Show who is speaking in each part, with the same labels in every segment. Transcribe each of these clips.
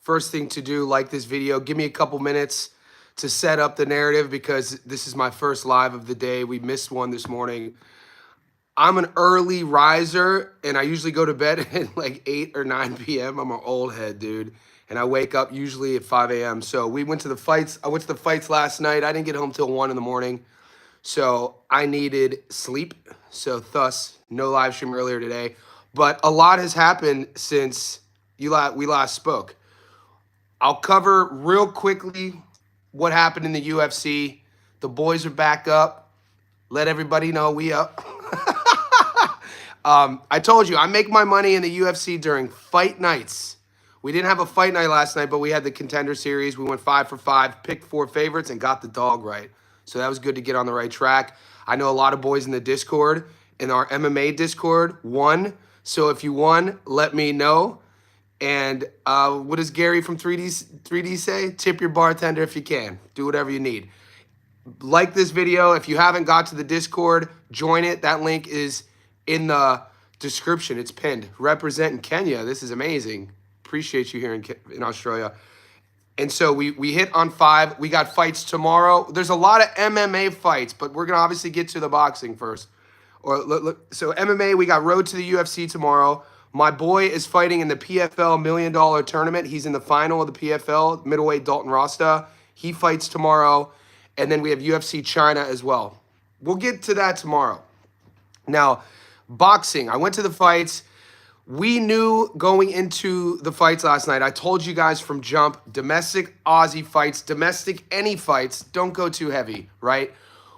Speaker 1: first thing to do, like this video. Give me a couple minutes to set up the narrative because this is my first live of the day. We missed one this morning. I'm an early riser, and I usually go to bed at like 8 or 9 p.m. I'm an old head, dude. And I wake up usually at 5 a.m. So we went to the fights. I went to the fights last night. I didn't get home till 1 in the morning. So I needed sleep. So thus, no live stream earlier today. But a lot has happened since we last spoke. I'll cover real quickly what happened in the UFC. The boys are back up. Let everybody know we up. I told you, I make my money in the UFC during fight nights. We didn't have a fight night last night, but we had the Contender Series. We went 5 for 5, picked 4 favorites, and got the dog right. So that was good to get on the right track. I know a lot of boys in the Discord, in our MMA Discord, won. So if you won, let me know. And what does Gary from 3D say? Tip your bartender if you can. Do whatever you need. Like this video. If you haven't got to the Discord, join it. That link is in the description. It's pinned. Representing Kenya. This is amazing. Appreciate you here in Australia. And so we hit on 5. We got fights tomorrow. There's a lot of MMA fights, but we're going to obviously get to the boxing first. So MMA, we got Road to the UFC tomorrow. My boy is fighting in the PFL $1 million tournament. He's in the final of the PFL, middleweight Dalton Rasta. He fights tomorrow. And then we have UFC China as well. We'll get to that tomorrow. Now, boxing. I went to the fights. We knew going into the fights last night, I told you guys from jump, domestic Aussie fights, domestic any fights, don't go too heavy, right?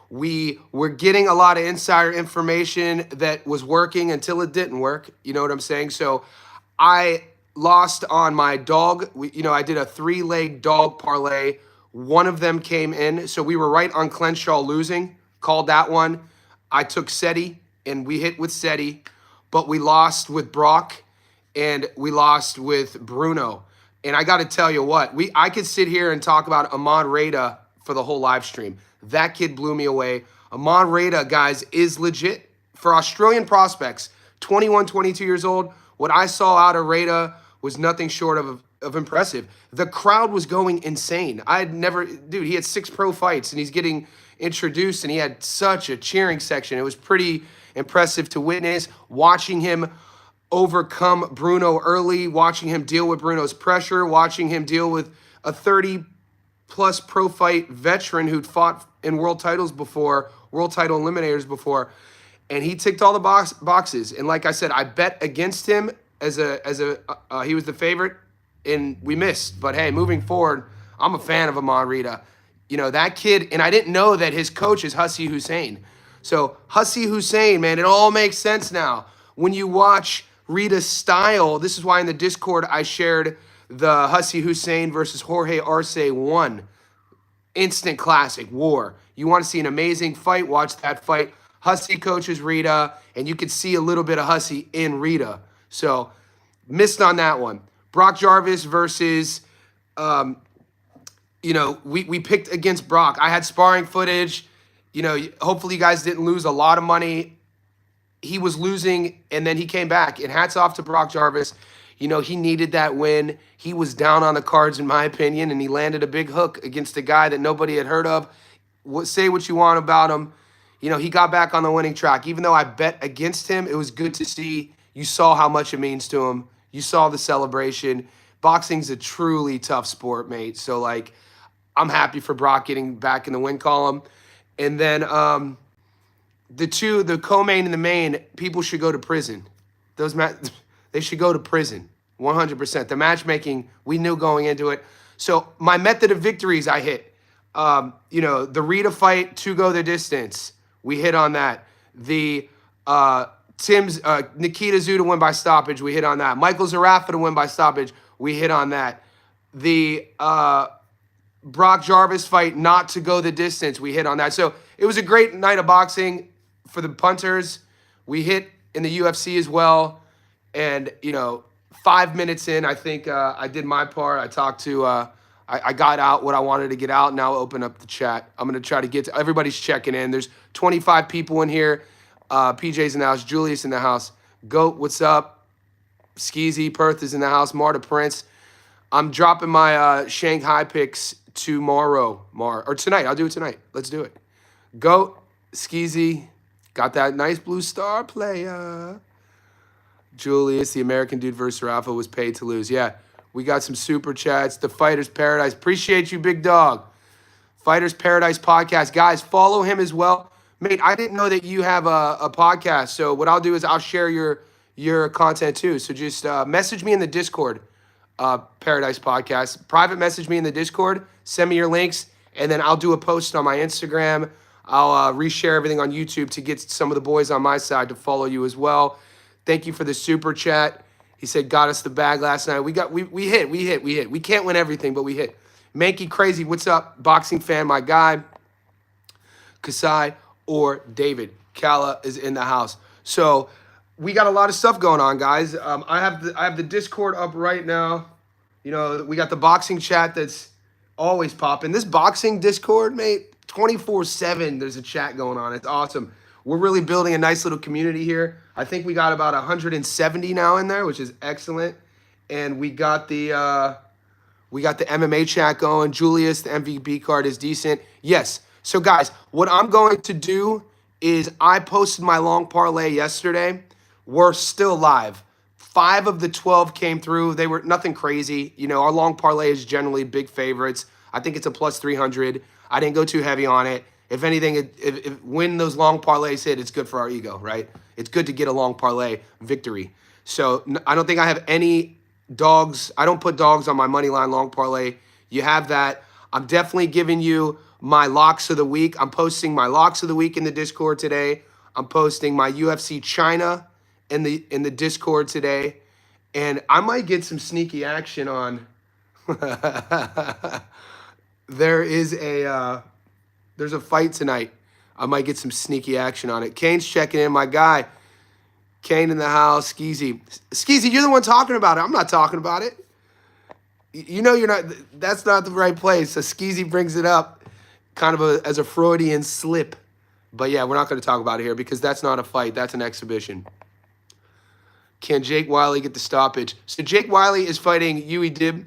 Speaker 1: We were getting a lot of insider information that was working until it didn't work. You know what I'm saying? So I lost on my dog. I did a 3-leg dog parlay. One of them came in. So we were right on Crenshaw losing. Called that one. I took Seti, and we hit with Seti. But we lost with Brock, and we lost with Bruno. And I got to tell you what, I could sit here and talk about Amon Rada for the whole live stream. That kid blew me away. Amon Rada, guys, is legit. For Australian prospects, 21, 22 years old, what I saw out of Rada was nothing short of impressive. The crowd was going insane. He had 6 pro fights, and he's getting introduced, and he had such a cheering section. It was pretty impressive to witness, watching him overcome Bruno early, watching him deal with Bruno's pressure, watching him deal with a 30-plus pro fight veteran who'd fought in world titles before, world title eliminators before, and he ticked all the boxes. And like I said, I bet against him he was the favorite, and we missed. But hey, moving forward, I'm a fan of Amon Rada. That kid, and I didn't know that his coach is Hussey Hussein. So Hussey Hussein, man, it all makes sense now. When you watch Rita's style, this is why in the Discord I shared the Hussey Hussein versus Jorge Arce 1. Instant classic, war. You want to see an amazing fight, watch that fight. Hussey coaches Rita, and you can see a little bit of Hussey in Rita. So missed on that one. Brock Jarvis versus, we picked against Brock. I had sparring footage. Hopefully you guys didn't lose a lot of money. He was losing, and then he came back. And hats off to Brock Jarvis. He needed that win. He was down on the cards, in my opinion, and he landed a big hook against a guy that nobody had heard of. Say what you want about him. He got back on the winning track. Even though I bet against him, it was good to see. You saw how much it means to him. You saw the celebration. Boxing's a truly tough sport, mate. So, I'm happy for Brock getting back in the win column. And then the co-main and the main, people should go to prison. They should go to prison, 100%. The matchmaking, we knew going into it. So my method of victories I hit. The Rita fight to go the distance, we hit on that. The Nikita Tszyu to win by stoppage, we hit on that. Michael Zarafa to win by stoppage, we hit on that. The Brock Jarvis fight not to go the distance, we hit on that. So it was a great night of boxing for the punters. We hit in the UFC as well. And, 5 minutes in, I think I did my part. I talked to, I got out what I wanted to get out. Now I'll open up the chat. I'm going to try to get to, everybody's checking in. There's 25 people in here. PJ's in the house. Julius in the house. Goat, what's up? Skeezy, Perth is in the house. Marta Prince. I'm dropping my Shanghai picks tomorrow, or tonight. I'll do it tonight. Let's do it. Goat, Skeezy, got that nice blue star player. Julius, the American dude versus Rafa, was paid to lose. Yeah, we got some super chats. The Fighters Paradise. Appreciate you, big dog. Fighters Paradise podcast. Guys, follow him as well. Mate, I didn't know that you have a podcast. So what I'll do is I'll share your content too. So just message me in the Discord, Paradise Podcast. Private message me in the Discord. Send me your links, and then I'll do a post on my Instagram. I'll reshare everything on YouTube to get some of the boys on my side to follow you as well. Thank you for the super chat. He said, got us the bag last night. We hit. We can't win everything, but we hit. Mankey Crazy, what's up? Boxing fan, my guy. Kasai or David. Kala is in the house. So we got a lot of stuff going on, guys. I have the Discord up right now. You know, we got the boxing chat that's always popping. This boxing Discord, mate, 24/7, there's a chat going on. It's awesome. We're really building a nice little community here. I think we got about 170 now in there, which is excellent. And we got the MMA chat going. Julius, the MVP card is decent. Yes. So, guys, what I'm going to do is I posted my long parlay yesterday. We're still live. 5 of the 12 came through. They were nothing crazy. You know, our long parlay is generally big favorites. I think it's a plus 300. I didn't go too heavy on it. If anything, if when those long parlays hit, it's good for our ego, right? It's good to get a long parlay victory. So I don't think I have any dogs. I don't put dogs on my money line long parlay. You have that. I'm definitely giving you my locks of the week. I'm posting my locks of the week in the Discord today. I'm posting my UFC China in the Discord today. And I might get some sneaky action on. There's a fight tonight. I might get some sneaky action on it. Kane's checking in, my guy. Kane in the house. Skeezy. Skeezy, you're the one talking about it. I'm not talking about it. You know you're not. That's not the right place. So Skeezy brings it up kind of as a Freudian slip. But yeah, we're not going to talk about it here because that's not a fight. That's an exhibition. Can Jake Wiley get the stoppage? So Jake Wiley is fighting Yui Dib.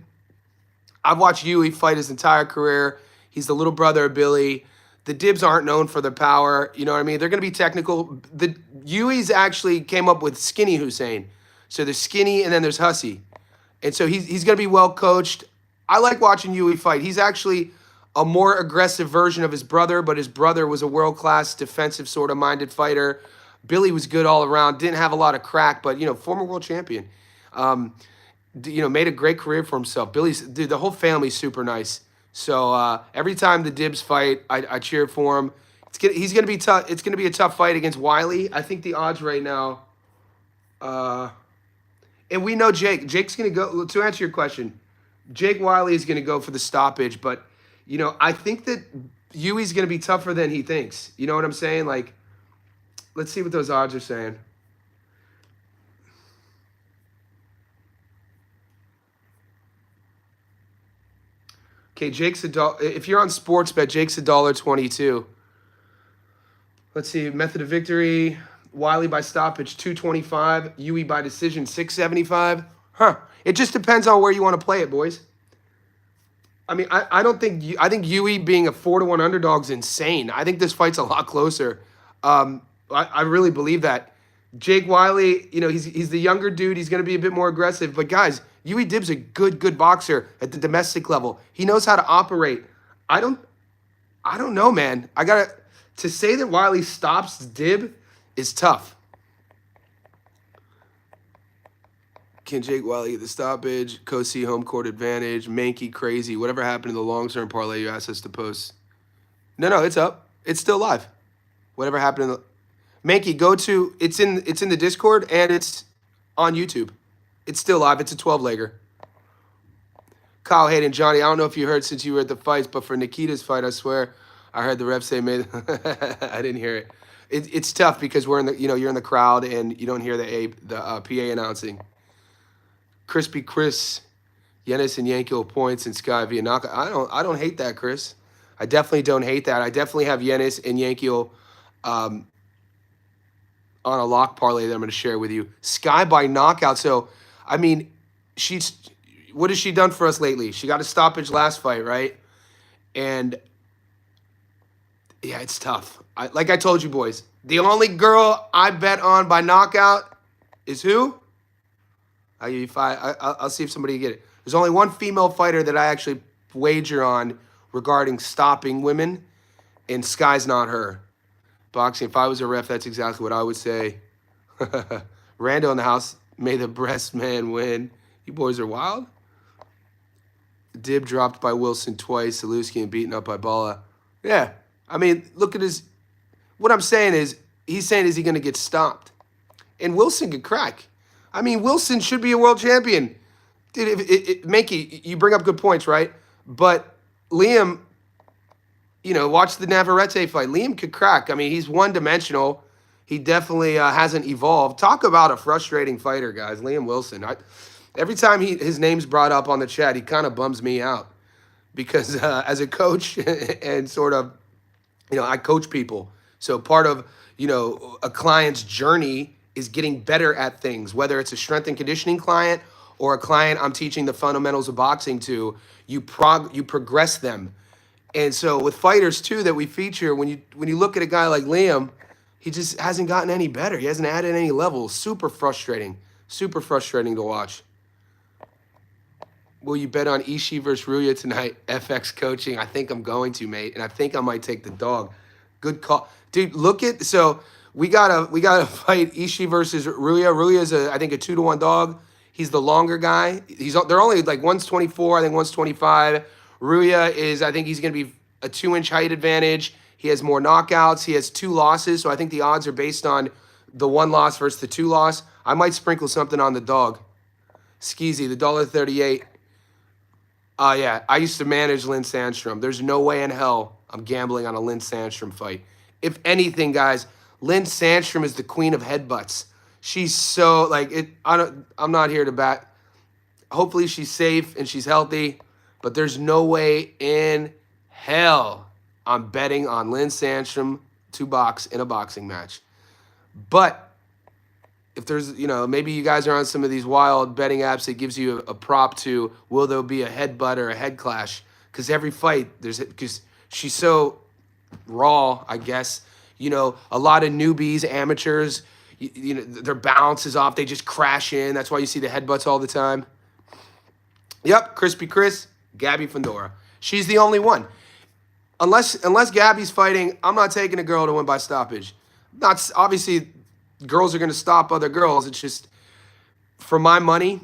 Speaker 1: I've watched Yui fight his entire career. He's the little brother of Billy. The Dibs aren't known for their power. You know what I mean? They're going to be technical. The Yui's actually came up with Skinny Hussein. So there's Skinny and then there's Hussey. And so he's going to be well coached. I like watching Yui fight. He's actually a more aggressive version of his brother, but his brother was a world-class defensive sort of minded fighter. Billy was good all around. Didn't have a lot of crack, but, you know, former world champion. You know, made a great career for himself. Dude, the whole family's super nice. So every time the Dibs fight, I cheer for him. He's gonna be tough. It's gonna be a tough fight against Wiley. I think the odds right now, and we know Jake. Jake's gonna go. To answer your question, Jake Wiley is gonna go for the stoppage. But you know, I think that Yui's gonna be tougher than he thinks. You know what I'm saying? Like, let's see what those odds are saying. Okay, Jake's if you're on Sportsbet, Jake's $1.22. Let's see, method of victory, Wiley by stoppage, 225, Yui by decision, 675. Huh. It just depends on where you want to play it, boys. I mean, I think Yui being a 4-1 underdog is insane. I think this fight's a lot closer. I really believe that. Jake Wiley, you know, he's the younger dude. He's going to be a bit more aggressive. But guys, Yui Dib's a good boxer at the domestic level. He knows how to operate. I don't know, man. To say that Wiley stops Dib is tough. Can Jake Wiley get the stoppage? Kosi home court advantage. Mankey Crazy. Whatever happened to the long-term parlay you asked us to post? No, it's up. It's still live. Whatever happened to the Mankey, go to it's in the Discord and it's on YouTube. It's still live. It's a 12-legger. Kyle Hayden, Johnny, I don't know if you heard since you were at the fights, but for Nikita's fight, I swear I heard the ref say made I didn't hear it. It's tough because you're in the crowd and you don't hear the PA announcing. Crispy Chris, Yenis and Yankiel points and Sky via knockout. I don't hate that, Chris. I definitely don't hate that. I definitely have Yenis and Yankiel on a lock parlay that I'm going to share with you. Sky by knockout. So, I mean, what has she done for us lately? She got a stoppage last fight, right? And yeah, it's tough. Like I told you, boys, the only girl I bet on by knockout is who? I'll give you five. I'll see if somebody can get it. There's only one female fighter that I actually wager on regarding stopping women, and Sky's not her. Boxing, if I was a ref, that's exactly what I would say. Rando in the house, may the breast man win. You boys are wild. Dib dropped by Wilson twice, Saluski and beaten up by Bala. Yeah, I mean, look at his. What I'm saying is, he's saying, is he going to get stopped? And Wilson could crack. I mean, Wilson should be a world champion. Dude, Mankey, you bring up good points, right? But Liam, watch the Navarrete fight. Liam could crack. I mean, he's one-dimensional. He definitely hasn't evolved. Talk about a frustrating fighter, guys. Liam Wilson. Every time his name's brought up on the chat, he kind of bums me out. Because as a coach and sort of, I coach people. So part of, a client's journey is getting better at things, whether it's a strength and conditioning client or a client I'm teaching the fundamentals of boxing to, you progress them. And so with fighters too that we feature, when you look at a guy like Liam, he just hasn't gotten any better. He hasn't added any levels. Super frustrating to watch. Will you bet on Ishii versus Ruya tonight? FX coaching. I think I'm going to, mate, and I think I might take the dog. Good call, dude. So we gotta fight Ishii versus Ruya. Ruya is I think a 2-1 dog. He's the longer guy. They're only like one's 24, I think one's 25. Ruya is, I think he's gonna be a 2-inch height advantage. He has more knockouts. He has 2 losses, so I think the odds are based on the 1 loss versus the 2 loss. I might sprinkle something on the dog. Skeezy, the $1.38. Yeah, I used to manage Lynn Sandstrom. There's no way in hell I'm gambling on a Lynn Sandstrom fight. If anything, guys, Lynn Sandstrom is the queen of headbutts. She's so, I'm not here to bat. Hopefully she's safe and she's healthy, but there's no way in hell I'm betting on Lynn Sandstrom to box in a boxing match. But if there's, maybe you guys are on some of these wild betting apps that gives you a prop to, will there be a headbutt or a head clash? Because every fight, because she's so raw, I guess. A lot of newbies, amateurs, their balance is off. They just crash in. That's why you see the headbutts all the time. Yep, Crispy Chris, Gabby Fandora. She's the only one. Unless Gabby's fighting, I'm not taking a girl to win by stoppage. Obviously, girls are going to stop other girls. It's just, for my money,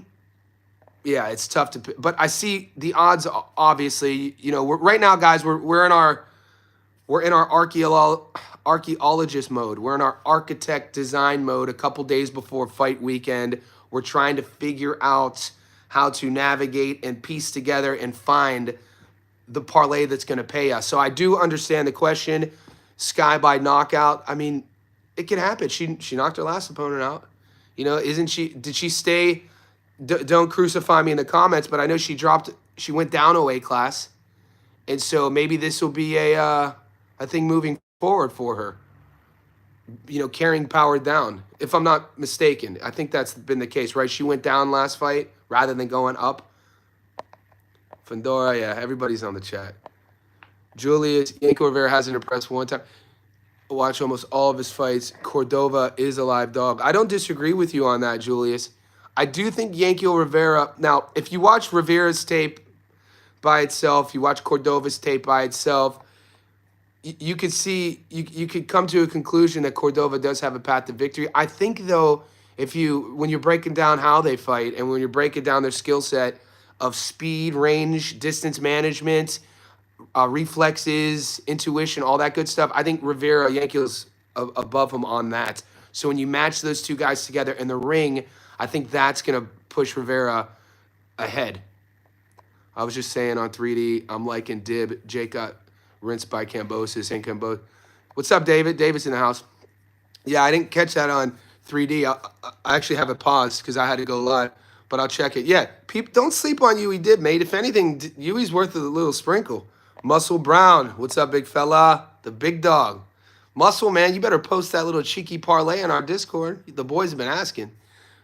Speaker 1: yeah, it's tough to pick. But I see the odds, obviously. Right now, guys, we're in our archaeologist mode. We're in our architect design mode a couple days before fight weekend. We're trying to figure out how to navigate and piece together and find the parlay that's going to pay us. So I do understand the question. Sky by knockout. I mean, it can happen. She knocked her last opponent out. Did she stay? Don't crucify me in the comments, but I know she went down a weight class. And so maybe this will be a thing moving forward for her. Carrying power down, if I'm not mistaken. I think that's been the case, right? She went down last fight rather than going up. Fandora, yeah, everybody's on the chat. Julius, Yankiel Rivera hasn't impressed one time. Watch almost all of his fights. Cordova is a live dog. I don't disagree with you on that, Julius. I do think Yankiel Rivera, now, if you watch Rivera's tape by itself, you watch Cordova's tape by itself, you could see, you could come to a conclusion that Cordova does have a path to victory. I think, though, when you're breaking down how they fight and when you're breaking down their skill set of speed, range, distance management, reflexes, intuition, all that good stuff, I think Rivera, Yankiel's above him on that. So when you match those two guys together in the ring, I think that's going to push Rivera ahead. I was just saying on 3D, I'm liking Dib. Jake got rinsed by Cambosis and Cambosis. What's up, David? David's in the house. Yeah, I didn't catch that on 3D. I actually have it paused because I had to go live, but I'll check it. Yeah, don't sleep on Yui Dib, mate. If anything, Yui's worth a little sprinkle. Muscle Brown, what's up, big fella? The big dog. Muscle, man, you better post that little cheeky parlay in our Discord. The boys have been asking.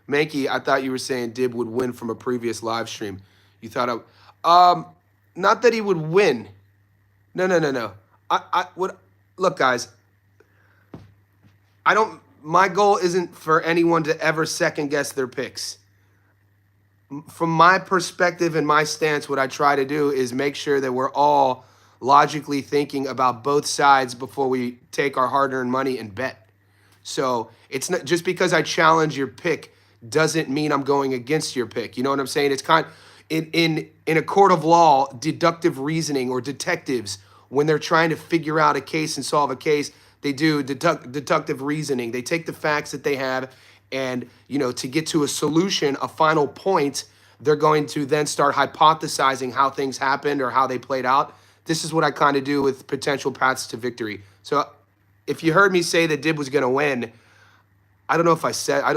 Speaker 1: Mankey, I thought you were saying Dib would win from a previous live stream. You thought not that he would win. No. I would look, guys. I don't. My goal isn't for anyone to ever second guess their picks. From my perspective and my stance, what I try to do is make sure that we're all logically thinking about both sides before we take our hard-earned money and bet. So it's not just because I challenge your pick doesn't mean I'm going against your pick. You know what I'm saying? It's kind in a court of law, deductive reasoning or detectives, when they're trying to figure out a case and solve a case, they do deductive reasoning. They take the facts that they have and, to get to a solution, a final point, they're going to then start hypothesizing how things happened or how they played out. This is what I kind of do with potential paths to victory. So if you heard me say that Dib was going to win, I don't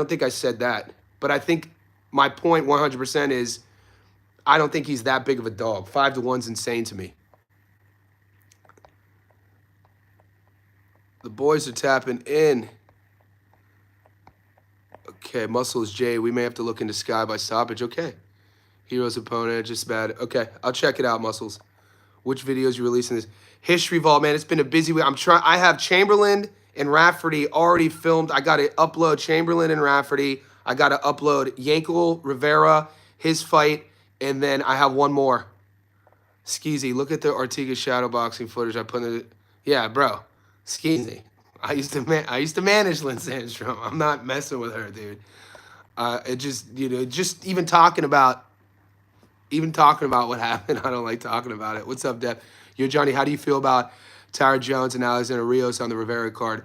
Speaker 1: think I said that. But I think my point 100% is I don't think he's that big of a dog. 5-1's insane to me. The boys are tapping in. Okay, Muscles J. We may have to look into Sky by stoppage. Okay. Heroes opponent, just bad. Okay, I'll check it out, Muscles. Which videos you releasing this? History Vault, man. It's been a busy week. I have Chamberlain and Rafferty already filmed. I got to upload Chamberlain and Rafferty. I got to upload Yankiel, Rivera, his fight, and then I have one more. Skeezy, look at the Ortega shadowboxing footage I put in the... Yeah, bro. Skeezy. I used to manage Lynn Sandstrom. I'm not messing with her, dude. It just, just even talking about what happened, I don't like talking about it. What's up, Deb? Yo, Johnny, how do you feel about Tara Jones and Alexander Rios on the Rivera card?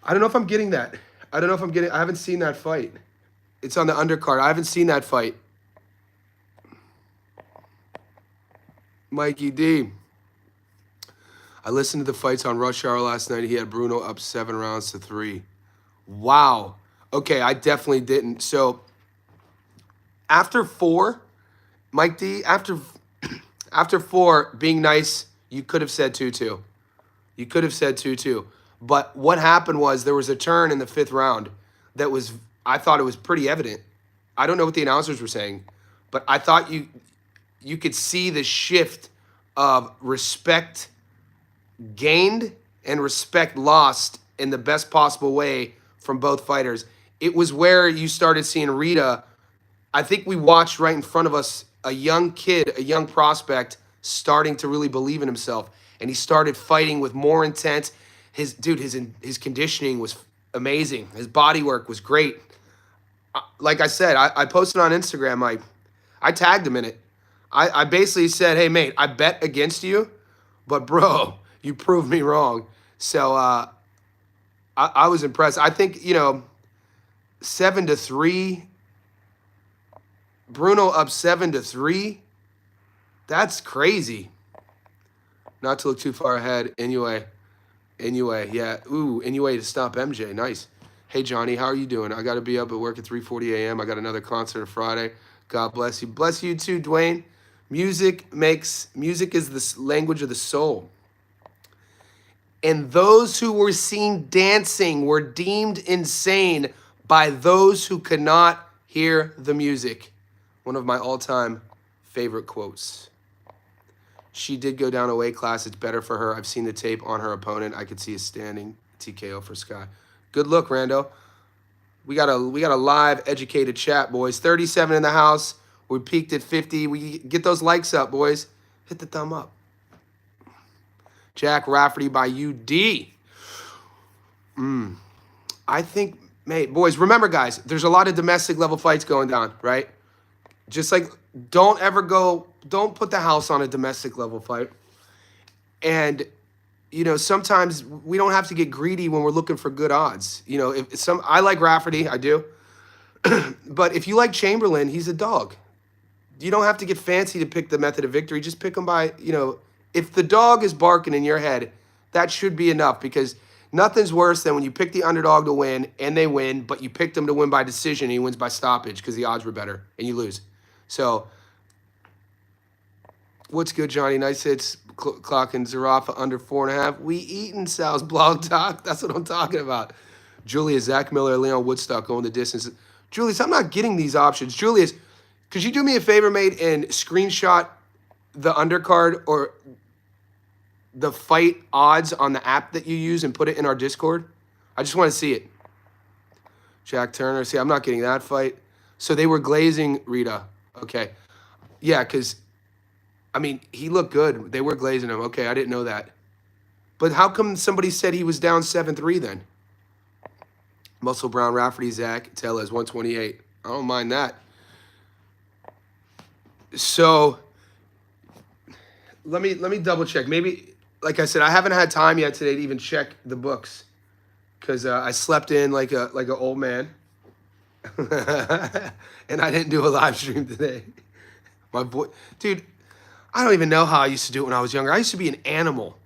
Speaker 1: I don't know if I'm getting that. I haven't seen that fight. It's on the undercard. I haven't seen that fight. Mikey D. I listened to the fights on Rush Hour last night. He had Bruno up 7-3. Wow. Okay, I definitely didn't. So after 4, Mike D, after 4, being nice, you could have said 2-2. You could have said 2-2. But what happened was there was a turn in the 5th round that was, I thought it was pretty evident. I don't know what the announcers were saying, but I thought you could see the shift of respect gained and respect lost in the best possible way from both fighters. It was where you started seeing Rita. I think we watched right in front of us a young kid, a young prospect starting to really believe in himself. And he started fighting with more intent. His conditioning was amazing. His body work was great. Like I said, I posted on Instagram. I tagged him in it. I basically said, hey, mate, I bet against you, but bro, you proved me wrong. So I was impressed. I think, 7-3, Bruno up 7-3. That's crazy. Not to look too far ahead. Anyway, yeah. Ooh, anyway, to stop MJ. Nice. Hey, Johnny, how are you doing? I got to be up at work at 3:40 a.m. I got another concert Friday. God bless you. Bless you too, Dwayne. Music is the language of the soul. And those who were seen dancing were deemed insane by those who could not hear the music. One of my all-time favorite quotes. She did go down a weight class. It's better for her. I've seen the tape on her opponent. I could see a standing TKO for Sky. Good look, Rando. We got a live, educated chat, boys. 37 in the house. We peaked at 50. We get those likes up, boys. Hit the thumb up. Jack Rafferty by UD. I think, mate, boys, remember, guys, there's a lot of domestic level fights going down, right? Just like, don't put the house on a domestic level fight. And, sometimes we don't have to get greedy when we're looking for good odds. I like Rafferty, I do. But if you like Chamberlain, he's a dog. You don't have to get fancy to pick the method of victory. Just pick him by, if the dog is barking in your head, that should be enough, because nothing's worse than when you pick the underdog to win and they win, but you picked them to win by decision and he wins by stoppage because the odds were better and you lose. So, what's good, Johnny? Nice hits. Clocking Zarafa under 4.5. We eating Sal's blog talk. That's what I'm talking about. Julius, Zach Miller, Leon Woodstock going the distance. Julius, I'm not getting these options. Julius, Could you do me a favor, mate, and screenshot the undercard or the fight odds on the app that you use and put it in our Discord? I just want to see it. Jack Turner. See, I'm not getting that fight. So they were glazing Rita. Okay. Yeah, because, I mean, he looked good. They were glazing him. Okay, I didn't know that. But how come somebody said he was down 7-3 then? Muscle Brown, Rafferty, Zach, Tellez, 128. I don't mind that. So let me double check. Maybe, like I said, I haven't had time yet today to even check the books because I slept in like an old man, and I didn't do a live stream today. My boy, dude, I don't even know how I used to do it when I was younger. I used to be an animal.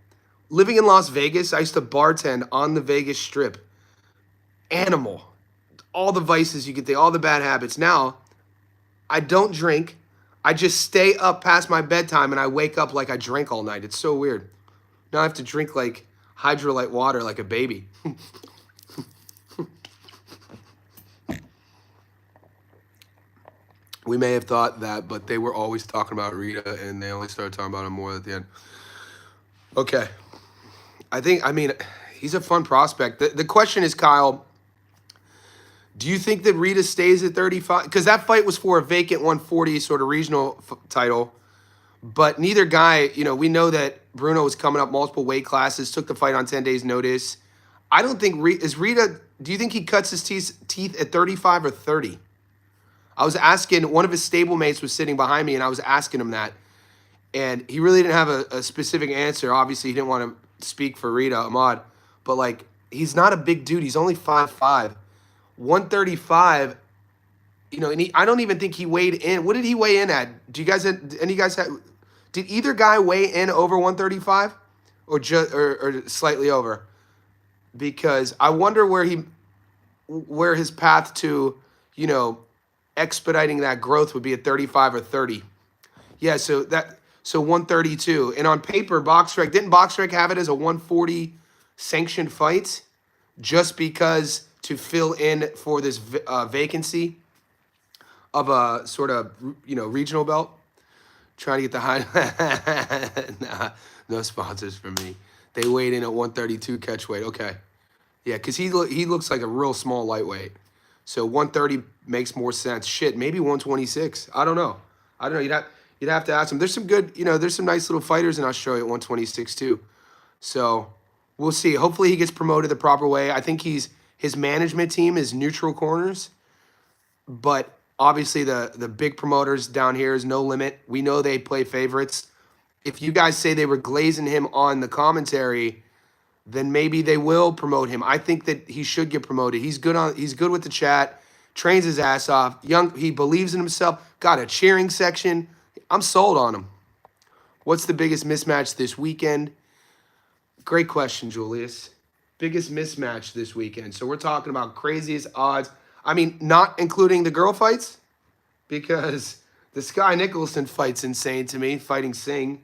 Speaker 1: Living in Las Vegas, I used to bartend on the Vegas Strip. Animal. All the vices you could think, all the bad habits. Now, I don't drink. I just stay up past my bedtime and I wake up like I drank all night. It's so weird. Now I have to drink like hydrolyte water like a baby. We may have thought that, but they were always talking about Rita and they only started talking about him more at the end. Okay. I mean, he's a fun prospect. The question is, Kyle, do you think that Rita stays at 35? Because that fight was for a vacant 140 sort of regional title. But neither guy, we know that Bruno was coming up multiple weight classes, took the fight on 10 days' notice. I don't think Rita, do you think he cuts his teeth at 35 or 30? I was asking, one of his stablemates was sitting behind me, and I was asking him that. And he really didn't have a specific answer. Obviously, he didn't want to speak for Rita, Ahmad. But, like, he's not a big dude. He's only 5'5". 135, and I don't even think he weighed in. What did he weigh in at? Did either guy weigh in over 135 or slightly over? Because I wonder where his path to, expediting that growth would be at 35 or 30. Yeah, so 132. And on paper, didn't BoxRec have it as a 140 sanctioned fight just because to fill in for this vacancy of a sort of, regional belt? Trying to get the high. Nah, no sponsors for me. They weighed in at 132 catch weight. Okay. Yeah, because he looks like a real small lightweight. So 130 makes more sense. Shit, maybe 126. I don't know. You'd have to ask him. There's some good, there's some nice little fighters in Australia at 126 too. So we'll see. Hopefully he gets promoted the proper way. I think his management team is neutral corners, but obviously the big promoters down here is No Limit. We know they play favorites. If you guys say they were glazing him on the commentary, then maybe they will promote him. I think that he should get promoted. He's good with the chat, trains his ass off. He believes in himself, got a cheering section. I'm sold on him. What's the biggest mismatch this weekend? Great question, Julius. Biggest mismatch this weekend. So we're talking about craziest odds. I mean, not including the girl fights, because the Sky Nicholson fight's insane to me, fighting Singh.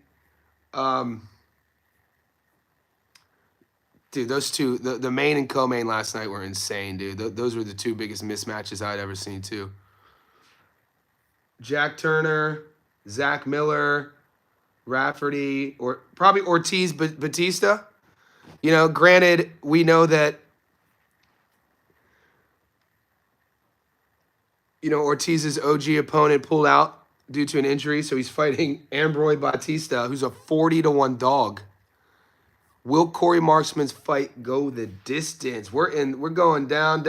Speaker 1: Dude, those two, the main and co-main last night were insane, dude. Those were the two biggest mismatches I'd ever seen, too. Jack Turner, Zach Miller, Rafferty, or probably Ortiz Batista. Granted, we know that, Ortiz's OG opponent pulled out due to an injury, so he's fighting Ambroy Batista, who's a 40-1 dog. Will Corey Marksman's fight go the distance? We're going down.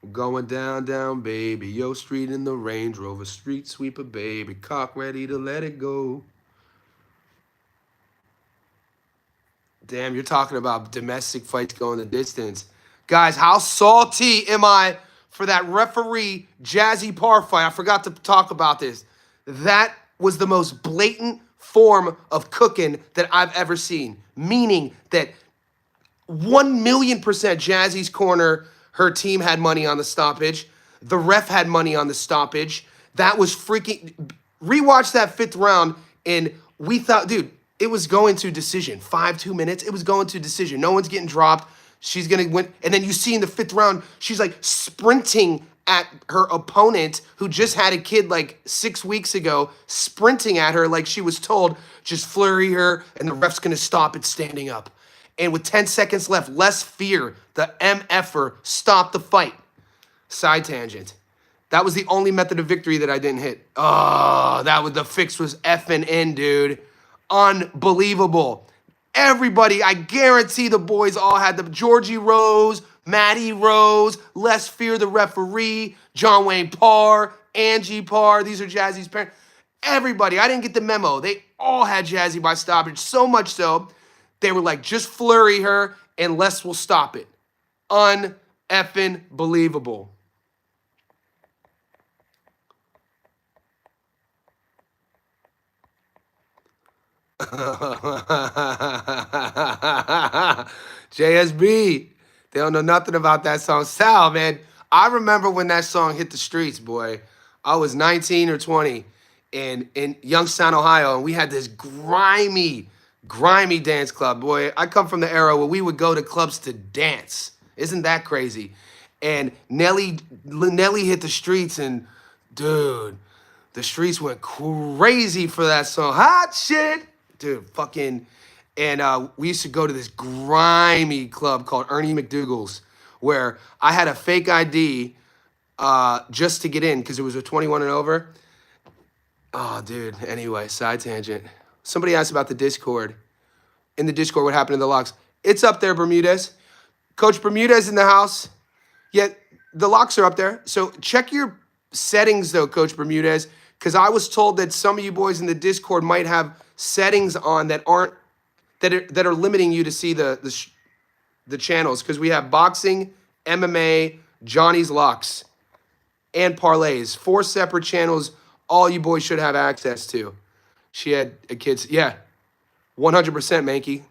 Speaker 1: We're going down, baby. Yo, street in the Range Rover, street sweeper, baby. Cock ready to let it go. Damn, you're talking about domestic fights going the distance. Guys, how salty am I for that referee Jazzy Parr fight? I forgot to talk about this. That was the most blatant form of cooking that I've ever seen. Meaning that 1,000,000% Jazzy's corner, her team had money on the stoppage. The ref had money on the stoppage. That was freaking... Rewatch that 5th round, and we thought, dude, it was going to decision. 2 minutes, it was going to decision. No one's getting dropped. She's going to win. And then you see in the 5th round, she's like sprinting at her opponent who just had a kid like 6 weeks ago, sprinting at her like she was told, just flurry her and the ref's gonna stop it standing up. And with 10 seconds left, less fear, the MFer stopped the fight. Side tangent. That was the only method of victory that I didn't hit. Oh, the fix was effing in, dude. Unbelievable. Everybody, I guarantee the boys all had the Georgie Rose, Maddie Rose, Les Fear, the referee, John Wayne Parr, Angie Parr. These are Jazzy's parents. Everybody, I didn't get the memo. They all had Jazzy by stoppage, so much so, they were like, just flurry her and Les will stop it. Un-effing believable. JSB. They don't know nothing about that song. Sal, man, I remember when that song hit the streets, boy. I was 19 or 20 in Youngstown, Ohio, and we had this grimy dance club, boy. I come from the era where we would go to clubs to dance. Isn't that crazy? And Nelly hit the streets, and dude, the streets went crazy for that song. Hot shit. Dude, fucking, and we used to go to this grimy club called Ernie McDougal's, where I had a fake ID just to get in because it was a 21 and over. Oh, dude. Anyway, side tangent. Somebody asked about the Discord. In the Discord, what happened to the locks? It's up there, Bermudez. Coach Bermudez in the house. Yeah, the locks are up there. So check your settings, though, Coach Bermudez, because I was told that some of you boys in the Discord might have settings on that aren't that are limiting you to see the channels, because we have boxing, MMA, Johnny's Locks, and parlays. 4 separate channels. All you boys should have access to. She had a kid. Yeah, 100%, Mankey.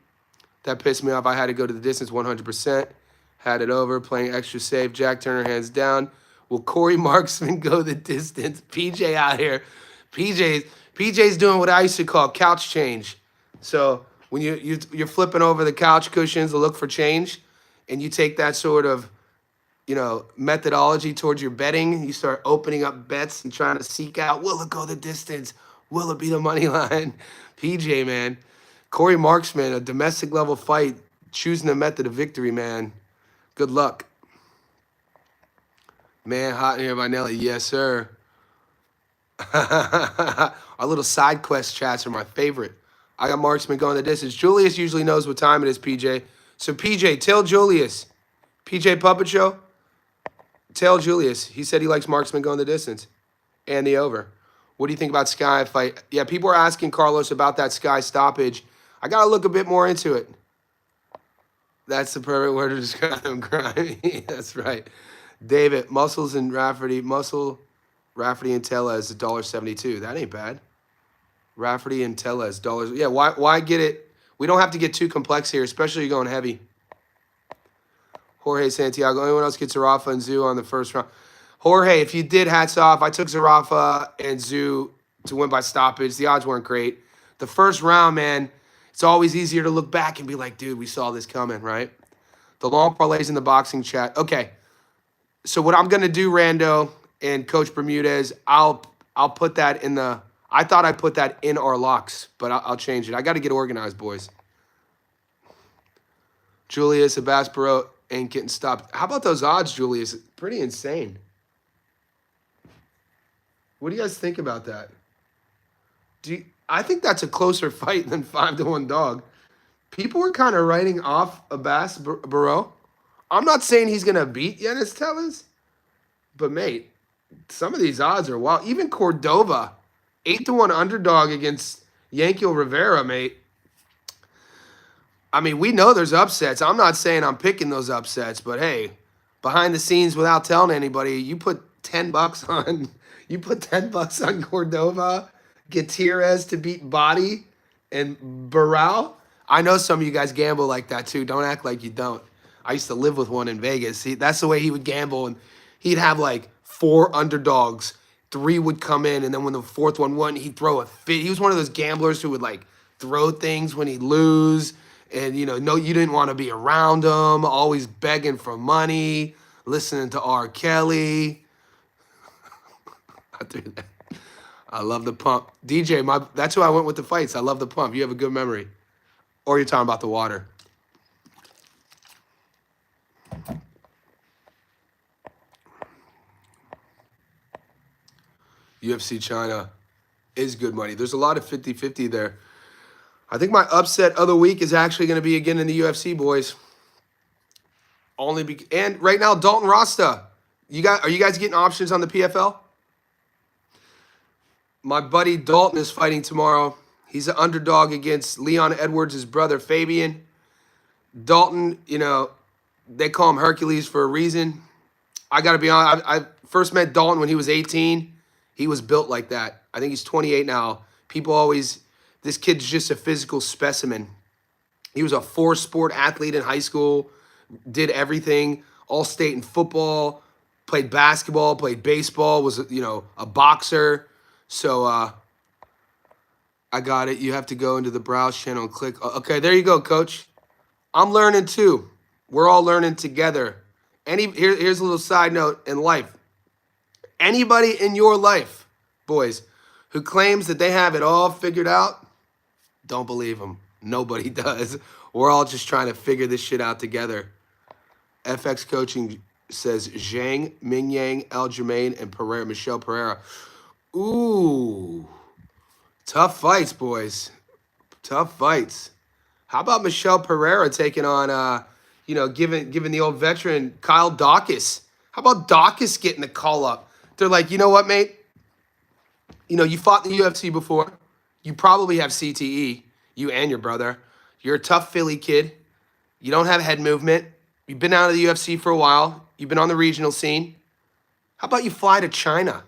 Speaker 1: That pissed me off. I had to go to the distance 100%. Had it over, playing extra safe. Jack Turner hands down. Will Corey Marksman go the distance? PJ out here. PJ's doing what I used to call couch change. So when you're flipping over the couch cushions to look for change, and you take that sort of, methodology towards your betting, you start opening up bets and trying to seek out, will it go the distance? Will it be the money line? PJ, man. Corey Marksman, a domestic level fight, choosing the method of victory, man. Good luck. Man, hot in here by Nelly. Yes, sir. Our little side quest chats are my favorite. I got Marksman going the distance. Julius usually knows what time it is, PJ. So, PJ, tell Julius. PJ Puppet Show, tell Julius. He said he likes Marksman going the distance and the over. What do you think about Sky fight? Yeah, people are asking Carlos about that Sky stoppage. I got to look a bit more into it. That's the perfect word to describe him, grimy. That's right. David, Muscles and Rafferty. Rafferty and Tellez, $1.72. That ain't bad. Rafferty and Tellez, dollars. Yeah, why get it? We don't have to get too complex here, especially going heavy. Jorge Santiago. Anyone else get Zarafa and Zoo on the first round? Jorge, if you did, hats off. I took Zarafa and Zoo to win by stoppage. The odds weren't great. The first round, man, it's always easier to look back and be like, dude, we saw this coming, right? The long parlays in the boxing chat. Okay, so what I'm going to do, Rando and Coach Bermudez, I'll put that in the – I thought I put that in our locks, but I'll change it. I got to get organized, boys. Julius Abaspero ain't getting stopped. How about those odds, Julius? Pretty insane. What do you guys think about that? I think that's a closer fight than 5-1 dog. People were kind of writing off Abaspero. I'm not saying he's going to beat Yanis Tellez, but, mate, some of these odds are wild. Even Cordova, 8-1 underdog against Yankiel Rivera, mate. I mean, we know there's upsets. I'm not saying I'm picking those upsets, but hey, behind the scenes, without telling anybody, you put $10 on Cordova, Gutierrez to beat Body, and Barral. I know some of you guys gamble like that too. Don't act like you don't. I used to live with one in Vegas. That's the way he would gamble, and he'd have like 4 underdogs. 3 would come in, and then when the 4th one won, he'd throw a fit. He was one of those gamblers who would like throw things when he'd lose, and you didn't want to be around him, always begging for money, listening to R. Kelly. got through that. I love the pump. DJ, that's who I went with the fights. I love the pump. You have a good memory. Or you're talking about the water. UFC China is good money. There's a lot of 50-50 there. I think my upset of the week is actually going to be again in the UFC, boys. And right now, Dalton Rasta. Are you guys getting options on the PFL? My buddy Dalton is fighting tomorrow. He's an underdog against Leon Edwards' brother, Fabian. Dalton, they call him Hercules for a reason. I got to be honest, I first met Dalton when he was 18. He was built like that. I think he's 28 now. This kid's just a physical specimen. He was a 4-sport athlete in high school, did everything, all-state in football, played basketball, played baseball, was, a boxer. So I got it. You have to go into the browse channel and click. Okay, there you go, coach. I'm learning too. We're all learning together. Here's a little side note in life. Anybody in your life, boys, who claims that they have it all figured out, don't believe them. Nobody does. We're all just trying to figure this shit out together. FX Coaching says Zhang, Ming Yang, Aljamain, and Michelle Pereira. Ooh. Tough fights, boys. Tough fights. How about Michelle Pereira taking on, giving the old veteran Kyle Dawkins? How about Dawkins getting the call up? They're like, you know what, mate? You fought in the UFC before. You probably have CTE, you and your brother. You're a tough Philly kid. You don't have head movement. You've been out of the UFC for a while. You've been on the regional scene. How about you fly to China?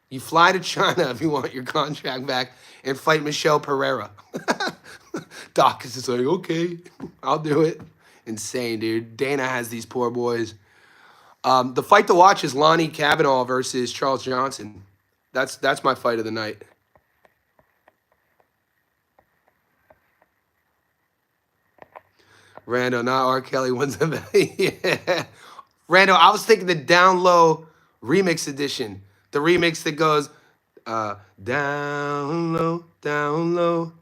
Speaker 1: You fly to China if you want your contract back and fight Michelle Pereira. Dawkins is like, okay, I'll do it. Insane, dude. Dana has these poor boys. The fight to watch is Lonnie Kavanaugh versus Charles Johnson. That's my fight of the night. Rando, not R. Kelly wins the yeah. Rando, I was thinking the Down Low remix edition. The remix that goes, down low,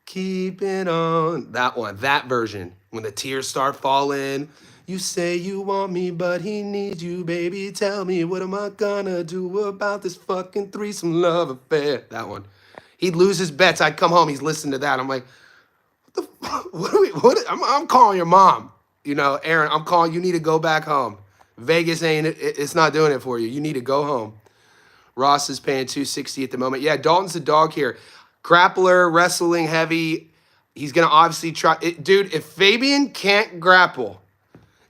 Speaker 1: keep it on. That one, that version. When the tears start falling. You say you want me, but he needs you, baby. Tell me, what am I gonna do about this fucking threesome love affair? That one. He'd lose his bets. I'd come home. He's listening to that. I'm like, I'm calling your mom. Aaron, I'm calling. You need to go back home. Vegas it's not doing it for you. You need to go home. Ross is paying $260 at the moment. Yeah, Dalton's the dog here. Grappler, wrestling heavy. He's going to obviously try. Dude, if Fabian can't grapple,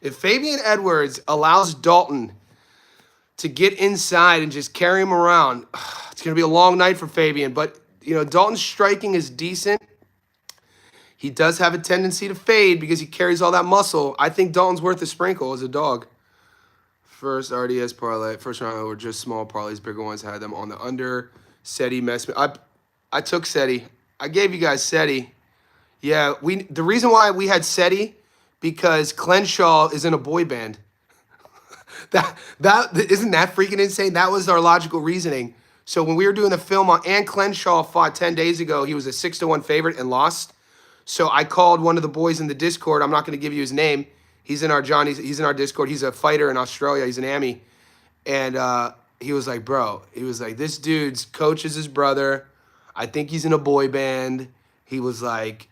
Speaker 1: if Fabian Edwards allows Dalton to get inside and just carry him around, it's going to be a long night for Fabian. But, Dalton's striking is decent. He does have a tendency to fade because he carries all that muscle. I think Dalton's worth a sprinkle as a dog. First RDS parlay. First round were just small parlays. Bigger ones had them on the under. SETI messed me. I took SETI. I gave you guys SETI. Yeah, the reason why we had SETI because Clenshaw is in a boy band. that isn't that freaking insane? That was our logical reasoning. So when we were doing the film on and Clenshaw fought 10 days ago, he was a 6-1 favorite and lost. So I called one of the boys in the Discord. I'm not going to give you his name. He's in our Discord. He's a fighter in Australia. He's an Ami. And he was like, bro, this dude's coach is his brother. I think he's in a boy band. He was like,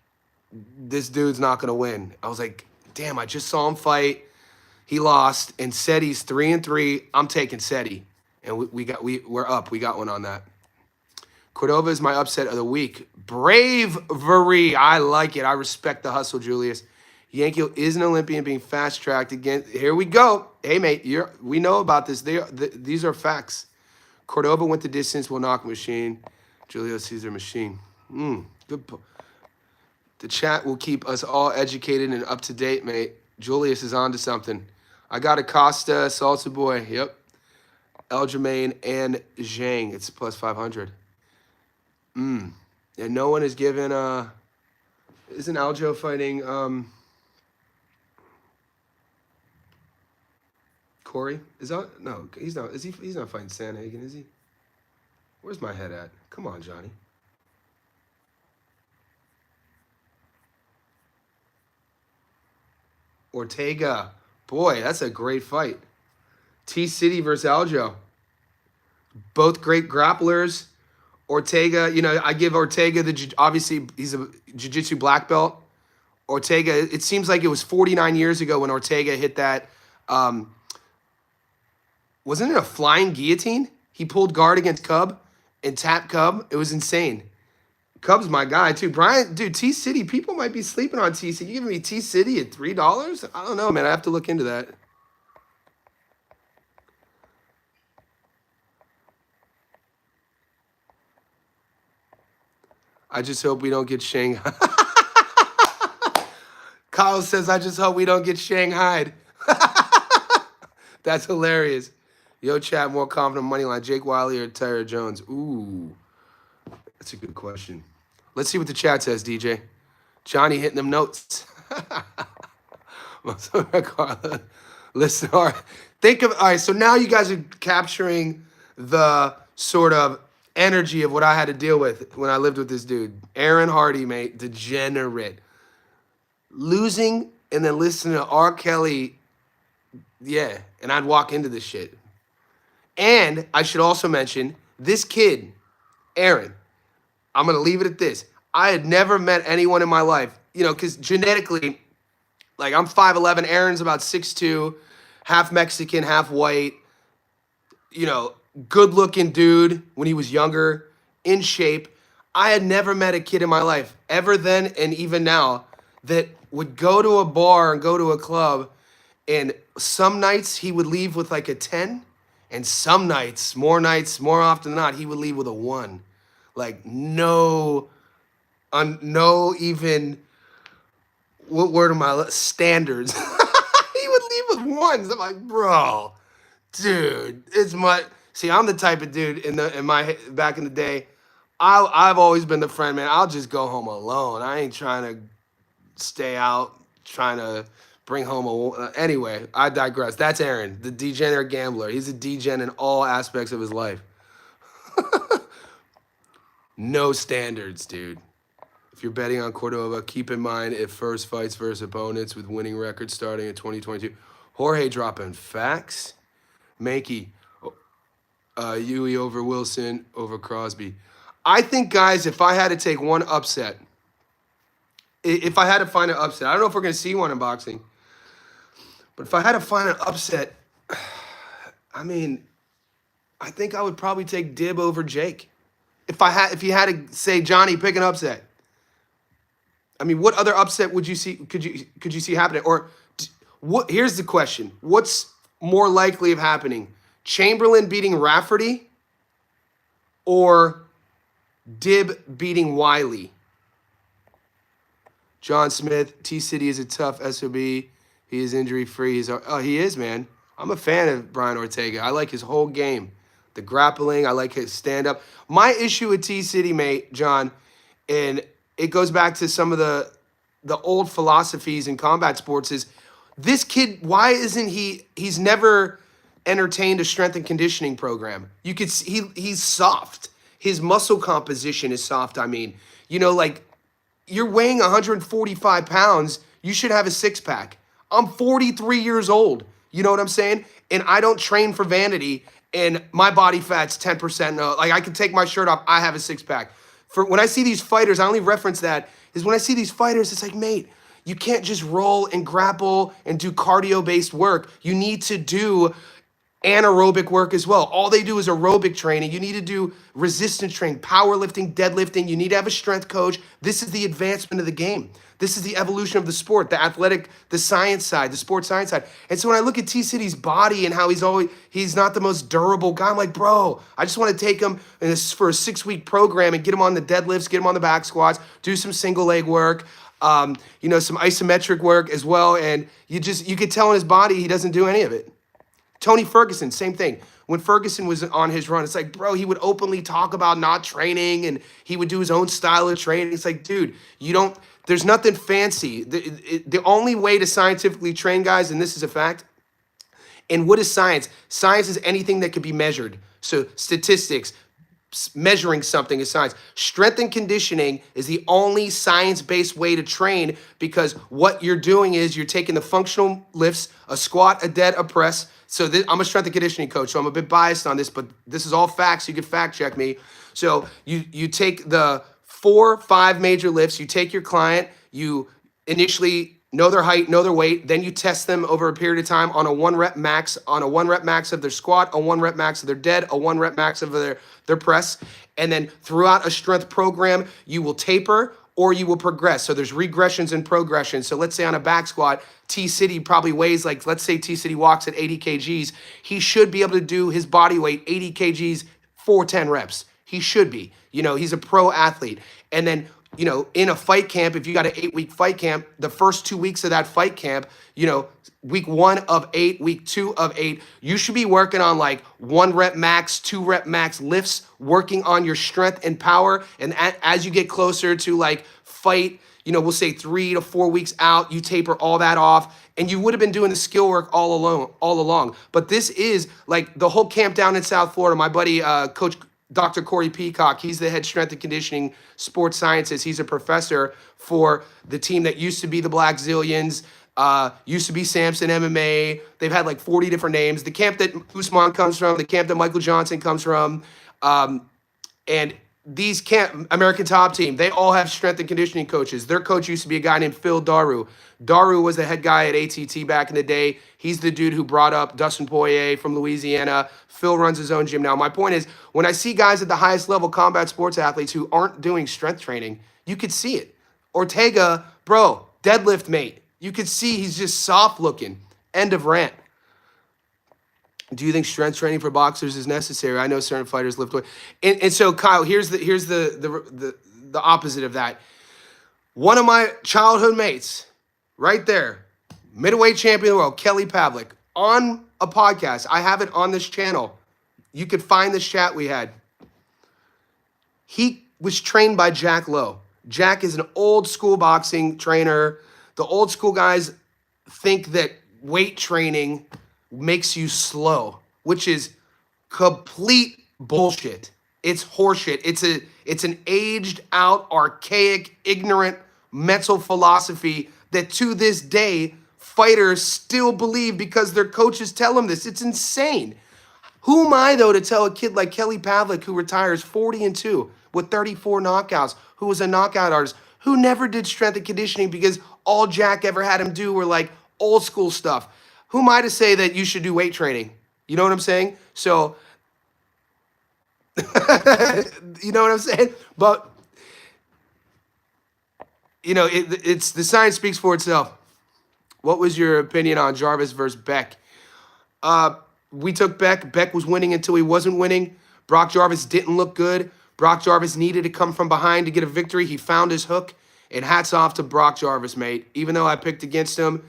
Speaker 1: this dude's not going to win. I was like, damn, I just saw him fight. He lost. And SETI's 3-3. I'm taking SETI. And we're up. We got one on that. Cordova is my upset of the week. Bravery. I like it. I respect the hustle, Julius. Yankiel is an Olympian being fast-tracked again. Here we go. Hey, mate, we know about this. These are facts. Cordova went the distance, will knock machine. Julio Caesar machine. Good. The chat will keep us all educated and up-to-date, mate. Julius is on to something. I got Acosta, Salsa Boy. Yep. Aljamain and Zhang. It's plus 500. And no one is given isn't Aljo fighting Corey? No, he's not. He's not fighting Sanhagen, is he? Where's my head at? Come on, Johnny. Ortega. Boy, that's a great fight. T-City versus Aljo. Both great grapplers. Ortega, I give Ortega obviously he's a jiu-jitsu black belt. Ortega, it seems like it was 49 years ago when Ortega hit that. Wasn't it a flying guillotine? He pulled guard against Cub and tapped Cub. It was insane. Cub's my guy too. Brian, dude, T-City, people might be sleeping on T-City. You giving me T-City at $3? I don't know, man. I have to look into that. I just hope we don't get Shanghai. Kyle says, I just hope we don't get Shanghaied. That's hilarious. Yo, chat, more confident money line. Jake Wiley or Tyra Jones? Ooh, that's a good question. Let's see what the chat says, DJ. Johnny hitting them notes. Listen, all right. All right, so now you guys are capturing the sort of energy of what I had to deal with when I lived with this dude. Aaron Hardy, mate, degenerate. Losing and then listening to R. Kelly, yeah, and I'd walk into this shit. And I should also mention, this kid, Aaron, I'm going to leave it at this. I had never met anyone in my life, because genetically, like I'm 5'11", Aaron's about 6'2", half Mexican, half white, good looking dude when he was younger, in shape. I had never met a kid in my life, ever then and even now, that would go to a bar and go to a club, and some nights he would leave with like a 10, and some nights, more often than not, he would leave with a 1. Like no even, what word am I, standards. He would leave with 1s. I'm like, bro, dude, see, I'm the type of dude in my back in the day, I've always been the friend, man. I'll just go home alone. I ain't trying to stay out, trying to bring home anyway, I digress. That's Aaron, the degenerate gambler. He's a degen in all aspects of his life. No standards, dude. If you're betting on Cordova, keep in mind if first fights versus opponents with winning records starting in 2022. Jorge dropping facts. Mankey, Yui over Wilson over Crosby. I think, guys, if I had to take one upset, if I had to find an upset, I don't know if we're going to see one in boxing, but if I had to find an upset, I think I would probably take Dib over Jake. If you had to say, Johnny, pick an upset. What other upset would you see? Could you see happening? Or what? Here's the question: what's more likely of happening? Chamberlain beating Rafferty, or Dib beating Wiley? John Smith, T-City is a tough SOB. He is injury free. He is, man. I'm a fan of Brian Ortega. I like his whole game. The grappling, I like his stand-up. My issue with T-City, mate, John, and it goes back to some of the old philosophies in combat sports, is this kid, why isn't he's never entertained a strength and conditioning program. You could see he's soft. His muscle composition is soft, like you're weighing 145 pounds, you should have a six-pack. I'm 43 years old, you know what I'm saying? And I don't train for vanity, and my body fat's 10%. No, like I can take my shirt off, I have a six-pack. When I see these fighters, I only reference that, is when I see these fighters, it's like, mate, you can't just roll and grapple and do cardio-based work. You need to do anaerobic work as well. All they do is aerobic training. You need to do resistance training, powerlifting, deadlifting. You need to have a strength coach. This is the advancement of the game. This is the evolution of the sport, the athletic, the science side, the sports science side. And so when I look at T-City's body and how he's not the most durable guy, I'm like, bro, I just want to take him for a 6-week program and get him on the deadlifts, get him on the back squats, do some single leg work, some isometric work as well. And you could tell in his body, he doesn't do any of it. Tony Ferguson, same thing. When Ferguson was on his run, it's like, bro, he would openly talk about not training and he would do his own style of training. It's like, dude, there's nothing fancy. The only way to scientifically train, guys, and this is a fact, and what is science? Science is anything that can be measured. So statistics, measuring something is science. Strength and conditioning is the only science-based way to train, because what you're doing is you're taking the functional lifts, a squat, a dead, a press. So I'm a strength and conditioning coach, so I'm a bit biased on this, but this is all facts. You can fact check me. So you take the 4, 5 major lifts, you take your client, you initially know their height, know their weight, then you test them over a period of time on a 1 rep max, of their squat, a 1 rep max of their dead, a 1 rep max of their press. And then throughout a strength program, you will taper or you will progress. So there's regressions and progressions. So let's say on a back squat, T-City probably weighs like, let's say T-City walks at 80 kgs. He should be able to do his body weight, 80 kgs, for 10 reps. He should be. He's a pro athlete. And then, in a fight camp, if you got an 8-week fight camp, the first 2 weeks of that fight camp, week 1 of 8, week 2 of 8, you should be working on like 1 rep max, 2 rep max lifts, working on your strength and power. And as you get closer to like fight, we'll say 3 to 4 weeks out, you taper all that off, and you would have been doing the skill work all along. But this is like the whole camp down in South Florida. My buddy, Coach Dr. Corey Peacock, he's the head strength and conditioning sports scientist. He's a professor for the team that used to be the Black Zillions, used to be Samson MMA. They've had like 40 different names. The camp that Usman comes from, the camp that Michael Johnson comes from, and these American Top Team, they all have strength and conditioning coaches. Their coach used to be a guy named Phil Daru. Daru was the head guy at ATT back in the day. He's the dude who brought up Dustin Poirier from Louisiana. Phil runs his own gym now. My point is, when I see guys at the highest level combat sports athletes who aren't doing strength training, you could see it. Ortega, bro, deadlift mate. You could see he's just soft looking. End of rant. Do you think strength training for boxers is necessary? I know certain fighters lift weight. And so, Kyle, here's the opposite of that. One of my childhood mates, right there, middleweight champion of the world, Kelly Pavlik, on a podcast. I have it on this channel. You could find this chat we had. He was trained by Jack Lowe. Jack is an old school boxing trainer. The old school guys think that weight training makes you slow, which is complete bullshit. It's horseshit. It's an aged out, archaic, ignorant mental philosophy that to this day fighters still believe because their coaches tell them this. It's insane. Who am I, though, to tell a kid like Kelly Pavlik, who retires 40-2 with 34 knockouts, who was a knockout artist, who never did strength and conditioning because all Jack ever had him do were like old school stuff? Who am I to say that you should do weight training? You know what I'm saying? So, you know what I'm saying? But, it's the science speaks for itself. What was your opinion on Jarvis versus Beck? We took Beck. Beck was winning until he wasn't winning. Brock Jarvis didn't look good. Brock Jarvis needed to come from behind to get a victory. He found his hook. And hats off to Brock Jarvis, mate. Even though I picked against him,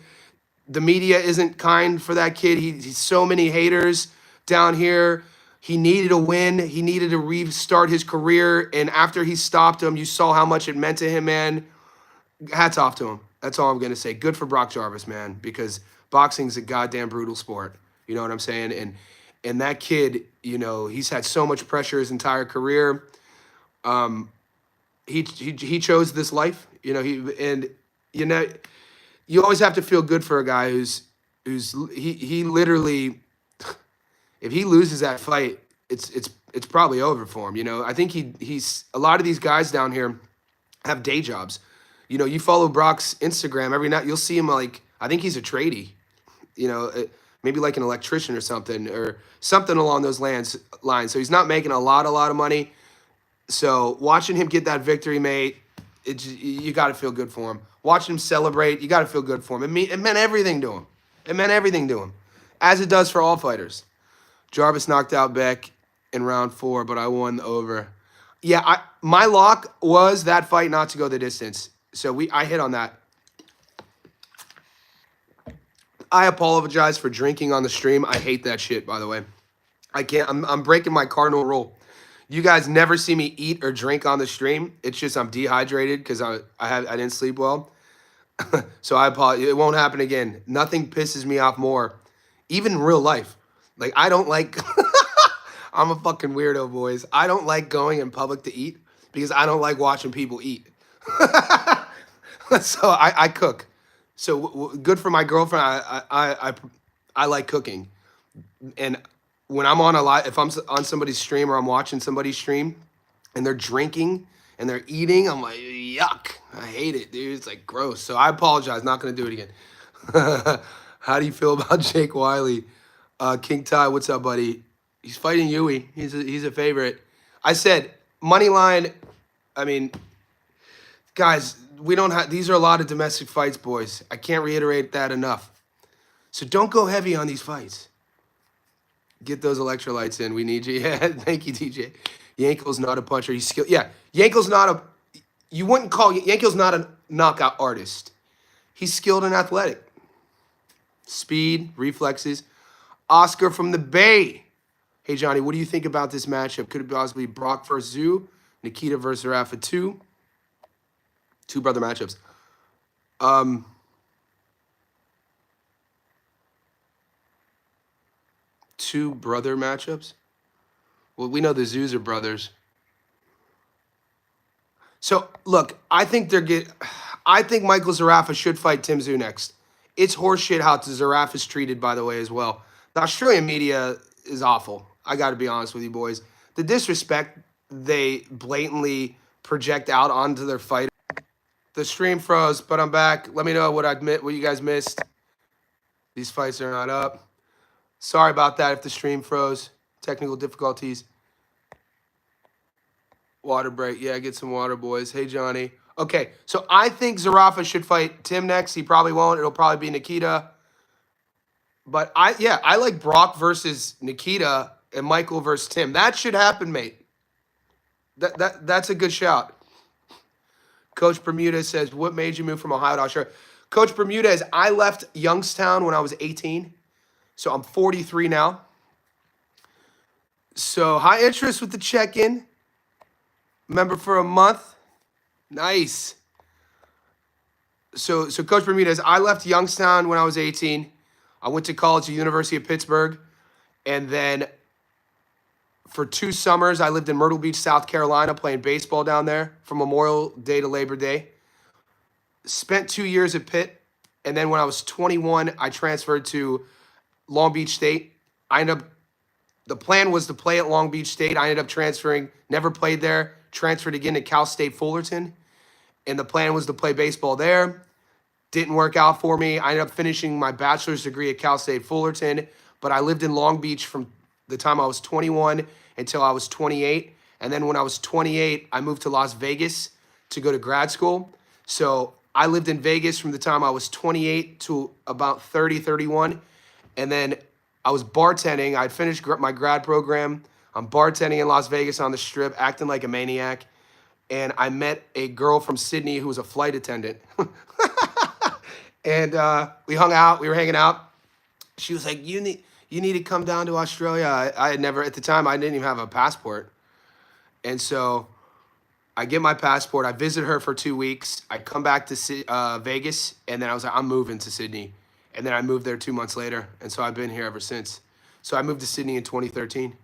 Speaker 1: the media isn't kind for that kid. He's so many haters down here. He needed a win. He needed to restart his career. And after he stopped him, you saw how much it meant to him, man. Hats off to him. That's all I'm going to say. Good for Brock Jarvis, man, because boxing's a goddamn brutal sport. You know what I'm saying? And that kid, he's had so much pressure his entire career. He chose this life, you always have to feel good for a guy who's literally, if he loses that fight, it's probably over for him. I think he's a lot of these guys down here have day jobs. You follow Brock's Instagram every night, you'll see him like, I think he's a tradie, maybe like an electrician or something along those lines. So he's not making a lot of money. So watching him get that victory, mate, you got to feel good for him. Watching him celebrate, you got to feel good for him. It meant everything to him. It meant everything to him, as it does for all fighters. Jarvis knocked out Beck in round 4, but I won over. Yeah, my lock was that fight not to go the distance. So I hit on that. I apologize for drinking on the stream. I hate that shit, by the way. I can't. I'm breaking my cardinal rule. You guys never see me eat or drink on the stream. It's just I'm dehydrated because I didn't sleep well. So I apologize. It won't happen again. Nothing pisses me off more, even in real life. Like I don't like I'm a fucking weirdo, boys. I don't like going in public to eat because I don't like watching people eat. So I cook. So good for my girlfriend. I like cooking, and when I'm on a live, if I'm on somebody's stream or I'm watching somebody's stream, and they're drinking and they're eating, I'm like, yuck. I hate it, dude. It's like gross. So I apologize. Not gonna do it again. How do you feel about Jake Wiley? King Ty, what's up, buddy? He's fighting Yui. He's a favorite. I said money line. I mean, guys, we don't have. These are a lot of domestic fights, boys. I can't reiterate that enough. So don't go heavy on these fights. Get those electrolytes in. We need you. Yeah, thank you, DJ. Yankel's not a puncher. He's skilled. Yeah, Yankel's not a. You wouldn't call Yankel's not a knockout artist. He's skilled and athletic. Speed, reflexes. Oscar from the Bay. Hey, Johnny, what do you think about this matchup? Could it possibly be Brock versus Zoo? Nikita versus Rafa 2? Two brother matchups. Two brother matchups? Well, we know the Zoos are brothers. So, look, I think Michael Zarafa should fight Tim Tszyu next. It's horseshit how Zarafa is treated, by the way, as well. The Australian media is awful. I got to be honest with you, boys. The disrespect they blatantly project out onto their fighter. The stream froze, but I'm back. Let me know what you guys missed. These fights are not up. Sorry about that if the stream froze. Technical difficulties. Water break. Yeah, get some water, boys. Hey, Johnny. Okay, so I think Zarafa should fight Tim next. He probably won't. It'll probably be Nikita. But I like Brock versus Nikita and Michael versus Tim. That should happen, mate. That's a good shout. Coach Bermuda says, what made you move from Ohio to Australia? Coach Bermuda is, I left Youngstown when I was 18. So I'm 43 now. So high interest with the check-in. Member for a month. Nice. So Coach Bermudez, I left Youngstown when I was 18. I went to college at the University of Pittsburgh. And then for 2 summers, I lived in Myrtle Beach, South Carolina, playing baseball down there from Memorial Day to Labor Day. Spent 2 years at Pitt. And then when I was 21, I transferred to Long Beach State. The plan was to play at Long Beach State. I ended up transferring, never played there, transferred again to Cal State Fullerton. And the plan was to play baseball there. Didn't work out for me. I ended up finishing my bachelor's degree at Cal State Fullerton, but I lived in Long Beach from the time I was 21 until I was 28. And then when I was 28, I moved to Las Vegas to go to grad school. So I lived in Vegas from the time I was 28 to about 30, 31. And then I was bartending. I'd finished my grad program. I'm bartending in Las Vegas on the Strip, acting like a maniac. And I met a girl from Sydney who was a flight attendant. And we hung out. We were hanging out. She was like, you need to come down to Australia. I had never, at the time, I didn't even have a passport. And so I get my passport. I visit her for 2 weeks. I come back to Vegas. And then I was like, I'm moving to Sydney. And then I moved there 2 months later. And so I've been here ever since. So I moved to Sydney in 2013.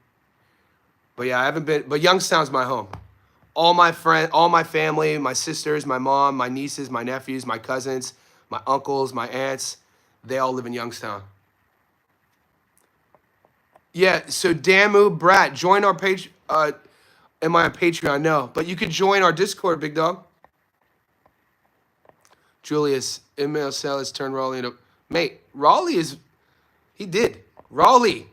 Speaker 1: But yeah, I haven't been, but Youngstown's my home. All my friends, all my family, my sisters, my mom, my nieces, my nephews, my cousins, my uncles, my aunts, they all live in Youngstown. Yeah, so Damu, Brat, join our page. Am I on Patreon? No, but you could join our Discord, big dog. Julius, email Salas turned Raleigh into, mate, Raleigh he did. Raleigh,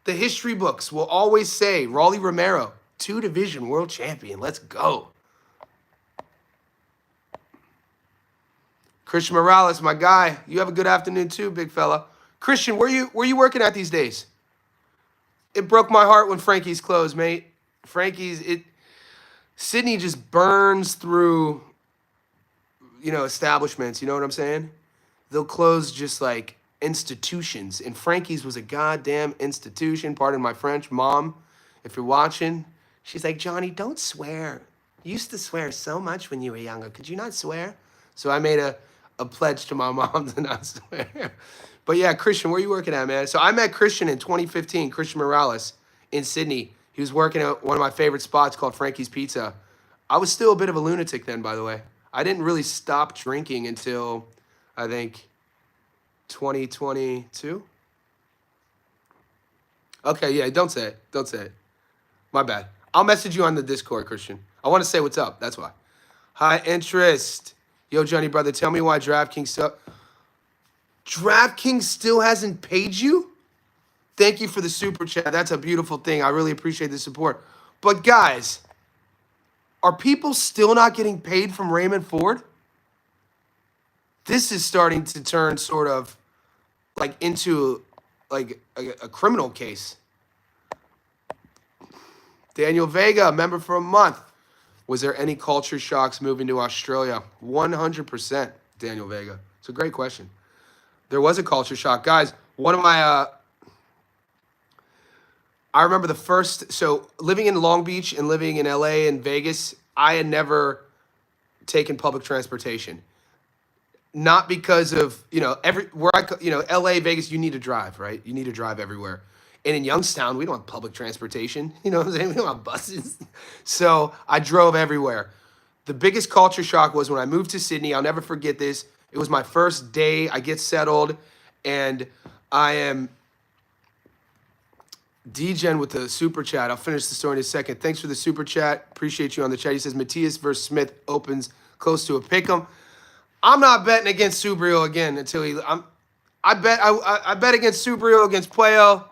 Speaker 1: the history books will always say Raleigh Romero, 2-division world champion. Let's go. Christian Morales, my guy. You have a good afternoon too, big fella. Christian, where you working at these days? It broke my heart when Frankie's closed, mate. Sydney just burns through, establishments. You know what I'm saying? They'll close just like institutions. And Frankie's was a goddamn institution. Pardon my French. Mom, if you're watching, she's like, Johnny, don't swear. You used to swear so much when you were younger. Could you not swear? So I made a pledge to my mom to not swear. But yeah, Christian, where you working at, man? So I met Christian in 2015, Christian Morales, in Sydney. He was working at one of my favorite spots called Frankie's Pizza. I was still a bit of a lunatic then, by the way. I didn't really stop drinking until, I think, 2022. Okay, yeah, don't say it. Don't say it. My bad. I'll message you on the Discord, Christian. I want to say what's up. That's why. High interest. Yo, Johnny, brother, tell me why DraftKings still hasn't paid you? Thank you for the super chat. That's a beautiful thing. I really appreciate the support. But guys, are people still not getting paid from Raymond Ford? This is starting to turn sort of like into like a criminal case. Daniel Vega, member for a month. Was there any culture shocks moving to Australia? 100%, Daniel Vega. It's a great question. There was a culture shock. Guys, one of my, I remember the first, so living in Long Beach and living in LA and Vegas, I had never taken public transportation. Not because of, LA, Vegas, you need to drive, right? You need to drive everywhere. And in Youngstown, we don't have public transportation. You know what I'm saying? We don't have buses. So I drove everywhere. The biggest culture shock was when I moved to Sydney. I'll never forget this. It was my first day. I get settled, and I am DGen with the super chat. I'll finish the story in a second. Thanks for the super chat. Appreciate you on the chat. He says, Matthias versus Smith opens close to a pick'em. I'm not betting against Subriel again until I bet against Subriel against Puello,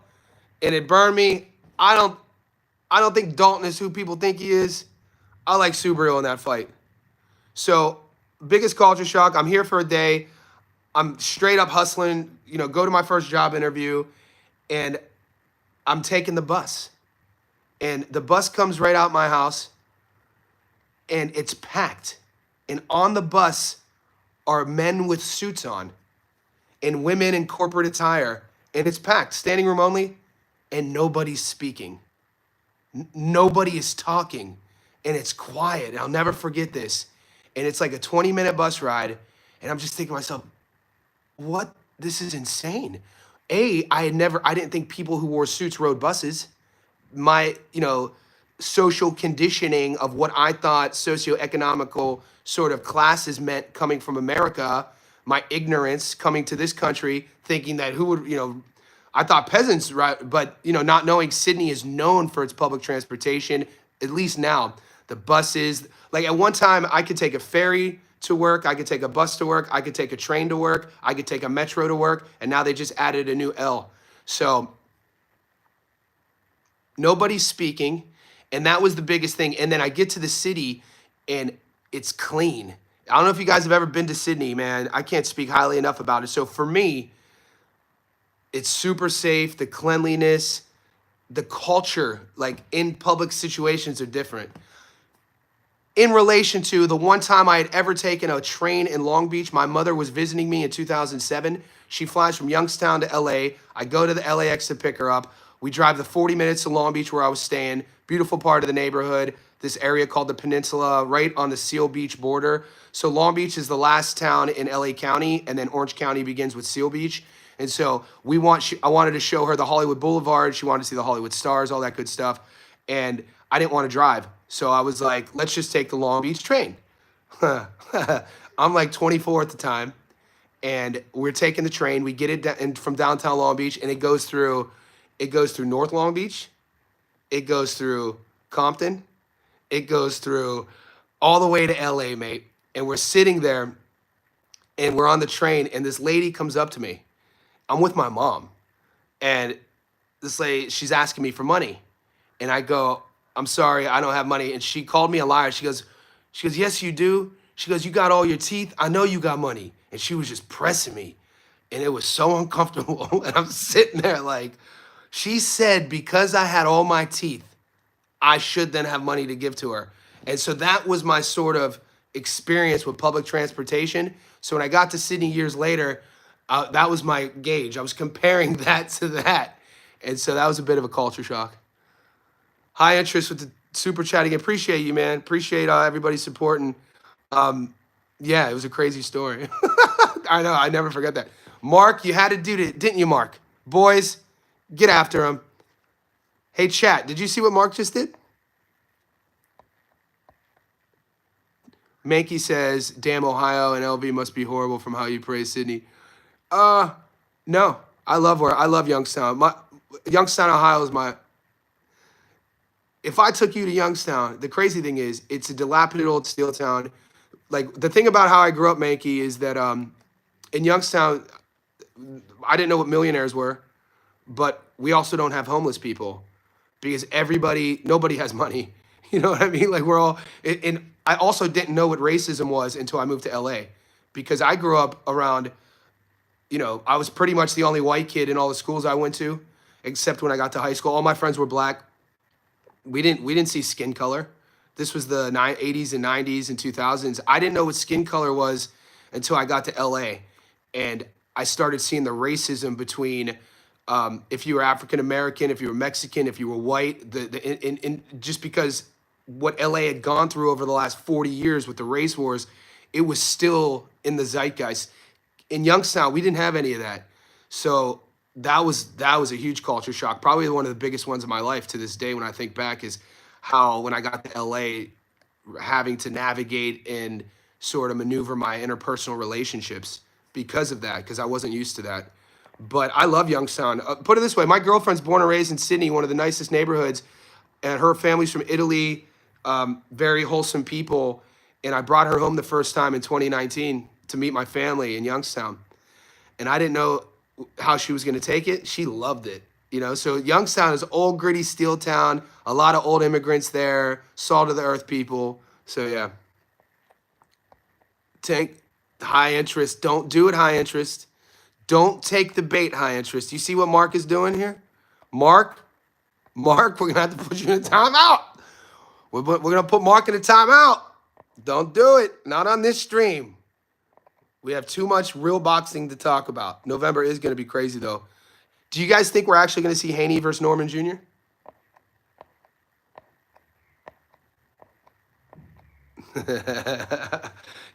Speaker 1: and it burned me. I don't think Dalton is who people think he is. I like Subriel in that fight. So, biggest culture shock. I'm here for a day. I'm straight up hustling, go to my first job interview, and I'm taking the bus. And the bus comes right out my house, and it's packed. And on the bus are men with suits on and women in corporate attire, and it's packed, standing room only, and nobody's speaking. Nobody is talking, and it's quiet. And I'll never forget this. And it's like a 20-minute bus ride, and I'm just thinking to myself, what? This is insane. I didn't think people who wore suits rode buses. My, social conditioning of what I thought socioeconomical sort of classes meant coming from America, my ignorance coming to this country, thinking that who would, I thought peasants, right? But, not knowing Sydney is known for its public transportation, at least now. The buses, like at one time I could take a ferry to work, I could take a bus to work, I could take a train to work, I could take a metro to work, and now they just added a new L. So nobody's speaking, and that was the biggest thing. And then I get to the city, and it's clean. I don't know if you guys have ever been to Sydney, man. I can't speak highly enough about it. So for me, it's super safe. The cleanliness, the culture, like in public situations are different. In relation to the one time I had ever taken a train in Long Beach, my mother was visiting me in 2007. She flies from Youngstown to LA. I go to the LAX to pick her up. We drive the 40 minutes to Long Beach where I was staying. Beautiful part of the neighborhood. This area called the Peninsula, right on the Seal Beach border. So Long Beach is the last town in LA County, and then Orange County begins with Seal Beach. And so I wanted to show her the Hollywood Boulevard. She wanted to see the Hollywood stars, all that good stuff. And I didn't want to drive. So I was like, let's just take the Long Beach train. I'm like 24 at the time. And we're taking the train. We get it from downtown Long Beach, and it goes through North Long Beach. It goes through Compton. It goes through all the way to LA, mate. And we're sitting there, and we're on the train, and this lady comes up to me. I'm with my mom, and this lady, she's asking me for money. And I go, I'm sorry, I don't have money. And she called me a liar. She goes, yes, you do. She goes, you got all your teeth. I know you got money. And she was just pressing me. And it was so uncomfortable. And I'm sitting there like, she said because I had all my teeth, I should then have money to give to her. And so that was my sort of experience with public transportation. So when I got to Sydney years later, that was my gauge. I was comparing that to that. And so that was a bit of a culture shock. High interest with the super chatting. Appreciate you, man. Appreciate everybody supporting. Yeah, it was a crazy story. I know, I never forget that. Mark, you had to do it, didn't you, Mark? Boys, get after him. Hey, chat, did you see what Mark just did? Mankey says, damn, Ohio and LV must be horrible from how you praise Sydney. No. I love Youngstown. Youngstown, Ohio is my... If I took you to Youngstown, the crazy thing is, it's a dilapidated old steel town. Like, the thing about how I grew up, Mankey, is that in Youngstown, I didn't know what millionaires were, but we also don't have homeless people because nobody has money. You know what I mean? Like we're all, and I also didn't know what racism was until I moved to LA because I grew up around, I was pretty much the only white kid in all the schools I went to, except when I got to high school. All my friends were black. We didn't see skin color. This was the 80s and 90s and 2000s. I didn't know what skin color was until I got to LA. And I started seeing the racism between if you were African American, if you were Mexican, if you were white, just because what LA had gone through over the last 40 years with the race wars, it was still in the zeitgeist. In Youngstown, we didn't have any of that. So that was a huge culture shock. Probably one of the biggest ones in my life to this day when I think back is how when I got to LA, having to navigate and sort of maneuver my interpersonal relationships because of that, because I wasn't used to that. But I love Youngstown. Put it this way, my girlfriend's born and raised in Sydney, one of the nicest neighborhoods, and her family's from Italy, very wholesome people. And I brought her home the first time in 2019 to meet my family in Youngstown. And I didn't know how she was going to take it. She loved it. So Youngstown is old, gritty steel town, a lot of old immigrants there, salt of the earth people. So yeah. Take high interest. Don't do it high interest. Don't take the bait high interest. You see what Mark is doing here? Mark, we're going to have to put you in a timeout. We're going to put Mark in a timeout. Don't do it. Not on this stream. We have too much real boxing to talk about. November is going to be crazy, though. Do you guys think we're actually going to see Haney versus Norman Jr.?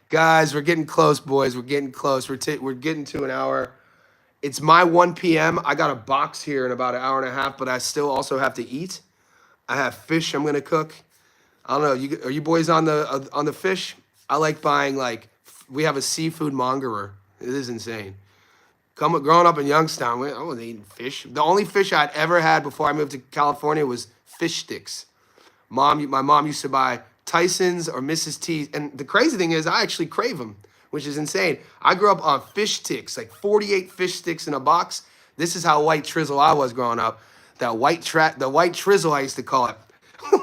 Speaker 1: Guys, we're getting close, boys. We're getting close. We're getting to an hour. It's my 1 p.m. I got a box here in about an hour and a half, but I still also have to eat. I have fish I'm going to cook. I don't know. Are you boys on the fish? I like buying, we have a seafood mongerer. It is insane. Growing up in Youngstown, I wasn't eating fish. The only fish I'd ever had before I moved to California was fish sticks. My mom used to buy Tyson's or Mrs. T's. And the crazy thing is I actually crave them, which is insane. I grew up on fish sticks, like 48 fish sticks in a box. This is how white trizzle I was growing up. The white trizzle I used to call it.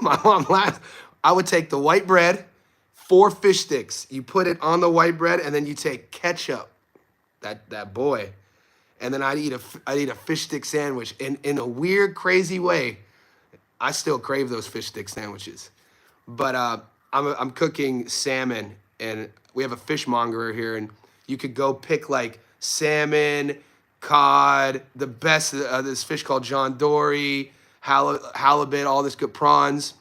Speaker 1: My mom laughed. I would take the white bread, 4 fish sticks. You put it on the white bread, and then you take ketchup, that boy. And then I'd eat a fish stick sandwich. In a weird, crazy way, I still crave those fish stick sandwiches. But I'm cooking salmon, and we have a fishmonger here, and you could go pick salmon, cod, the best this fish called John Dory, halibut, all this good prawns.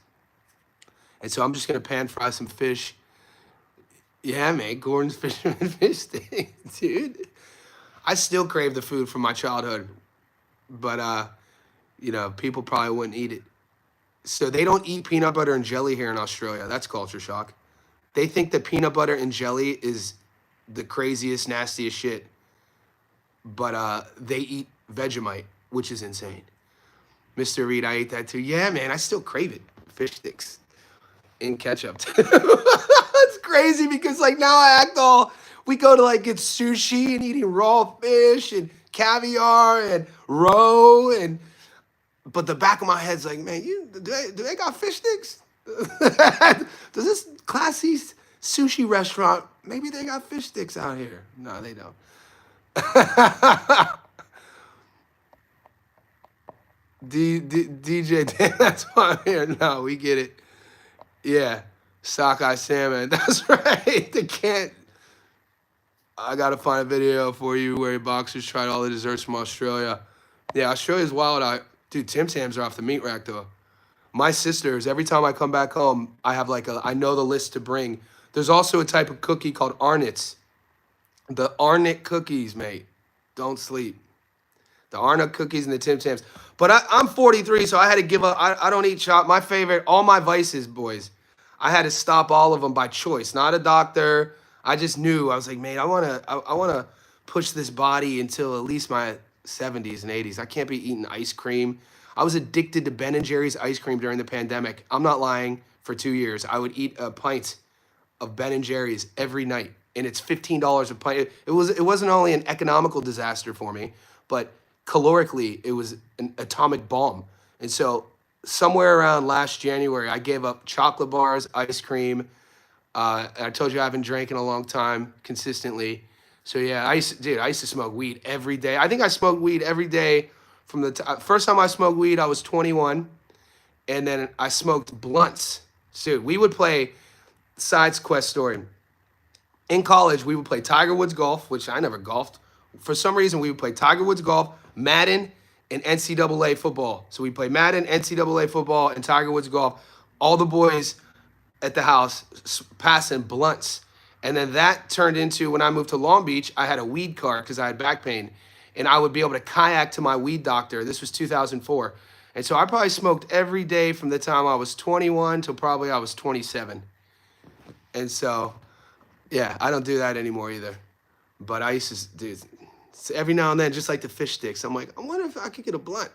Speaker 1: And so I'm just gonna pan fry some fish. Yeah, man, Gordon's fisherman fish stick, dude. I still crave the food from my childhood, but people probably wouldn't eat it. So they don't eat peanut butter and jelly here in Australia. That's culture shock. They think that peanut butter and jelly is the craziest, nastiest shit. But they eat Vegemite, which is insane. Mr. Reed, I ate that too. Yeah, man, I still crave it. Fish sticks in ketchup. It's crazy because now I act all, we go to get sushi and eating raw fish and caviar and roe but the back of my head's like, man, do they got fish sticks? Does this classy sushi restaurant, maybe they got fish sticks out here? No, they don't. DJ, that's why I'm here. No, we get it. Yeah, sockeye salmon. That's right. They can't. I gotta find a video for you where boxers tried all the desserts from Australia. Yeah, Australia's wild out. Dude, Tim Tams are off the meat rack though. My sisters, every time I come back home, I have I know the list to bring. There's also a type of cookie called Arnott's. The Arnott cookies, mate. Don't sleep. The Arnold cookies and the Tim Tams. But I'm 43, so I had to give up. I don't eat chocolate. My favorite, all my vices, boys, I had to stop all of them by choice. Not a doctor. I just knew. I was like, man, I wanna push this body until at least my 70s and 80s. I can't be eating ice cream. I was addicted to Ben and Jerry's ice cream during the pandemic. I'm not lying. For 2 years, I would eat a pint of Ben and Jerry's every night, and it's $15 a pint. It wasn't only an economical disaster for me, but calorically, it was an atomic bomb. And so, somewhere around last January, I gave up chocolate bars, ice cream. I told you I haven't drank in a long time consistently. So yeah, I used to smoke weed every day. I think I smoked weed every day from the first time I smoked weed. I was 21, and then I smoked blunts. Dude, we would play sides quest story. In college, we would play Tiger Woods golf, which I never golfed. For some reason, we would play Tiger Woods golf, Madden, and NCAA football. So we play Madden, NCAA football, and Tiger Woods golf. All the boys at the house passing blunts. And then that turned into, when I moved to Long Beach, I had a weed cart because I had back pain. And I would be able to kayak to my weed doctor. This was 2004. And so I probably smoked every day from the time I was 21 till probably I was 27. And so, yeah, I don't do that anymore either. But I used to do every now and then, just like the fish sticks. I'm like, I wonder if I could get a blunt.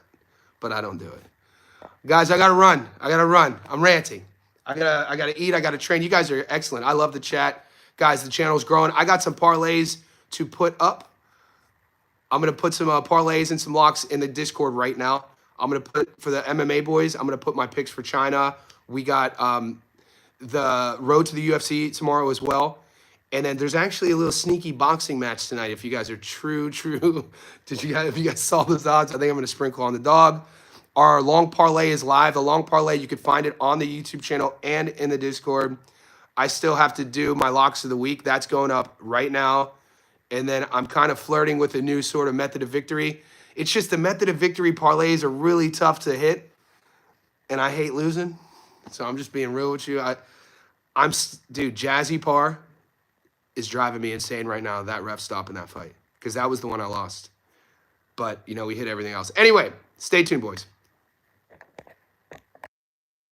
Speaker 1: But I don't do it. Guys, I gotta run. I'm ranting. I gotta eat. I gotta train. You guys are excellent. I love the chat. Guys, the channel's growing. I got some parlays to put up. I'm gonna put some parlays and some locks in the Discord right now. I'm gonna put, for the MMA boys, I'm gonna put my picks for China. We got the road to the UFC tomorrow as well. And then there's actually a little sneaky boxing match tonight. If you guys are true. If you guys saw those odds, I think I'm gonna sprinkle on the dog. Our long parlay is live. The long parlay, you can find it on the YouTube channel and in the Discord. I still have to do my locks of the week. That's going up right now. And then I'm kind of flirting with a new sort of method of victory. It's just the method of victory parlays are really tough to hit. And I hate losing. So I'm just being real with you. Dude, Jazzy Par is driving me insane right now, that ref stopping that fight. Because that was the one I lost. But, we hit everything else. Anyway, stay tuned, boys.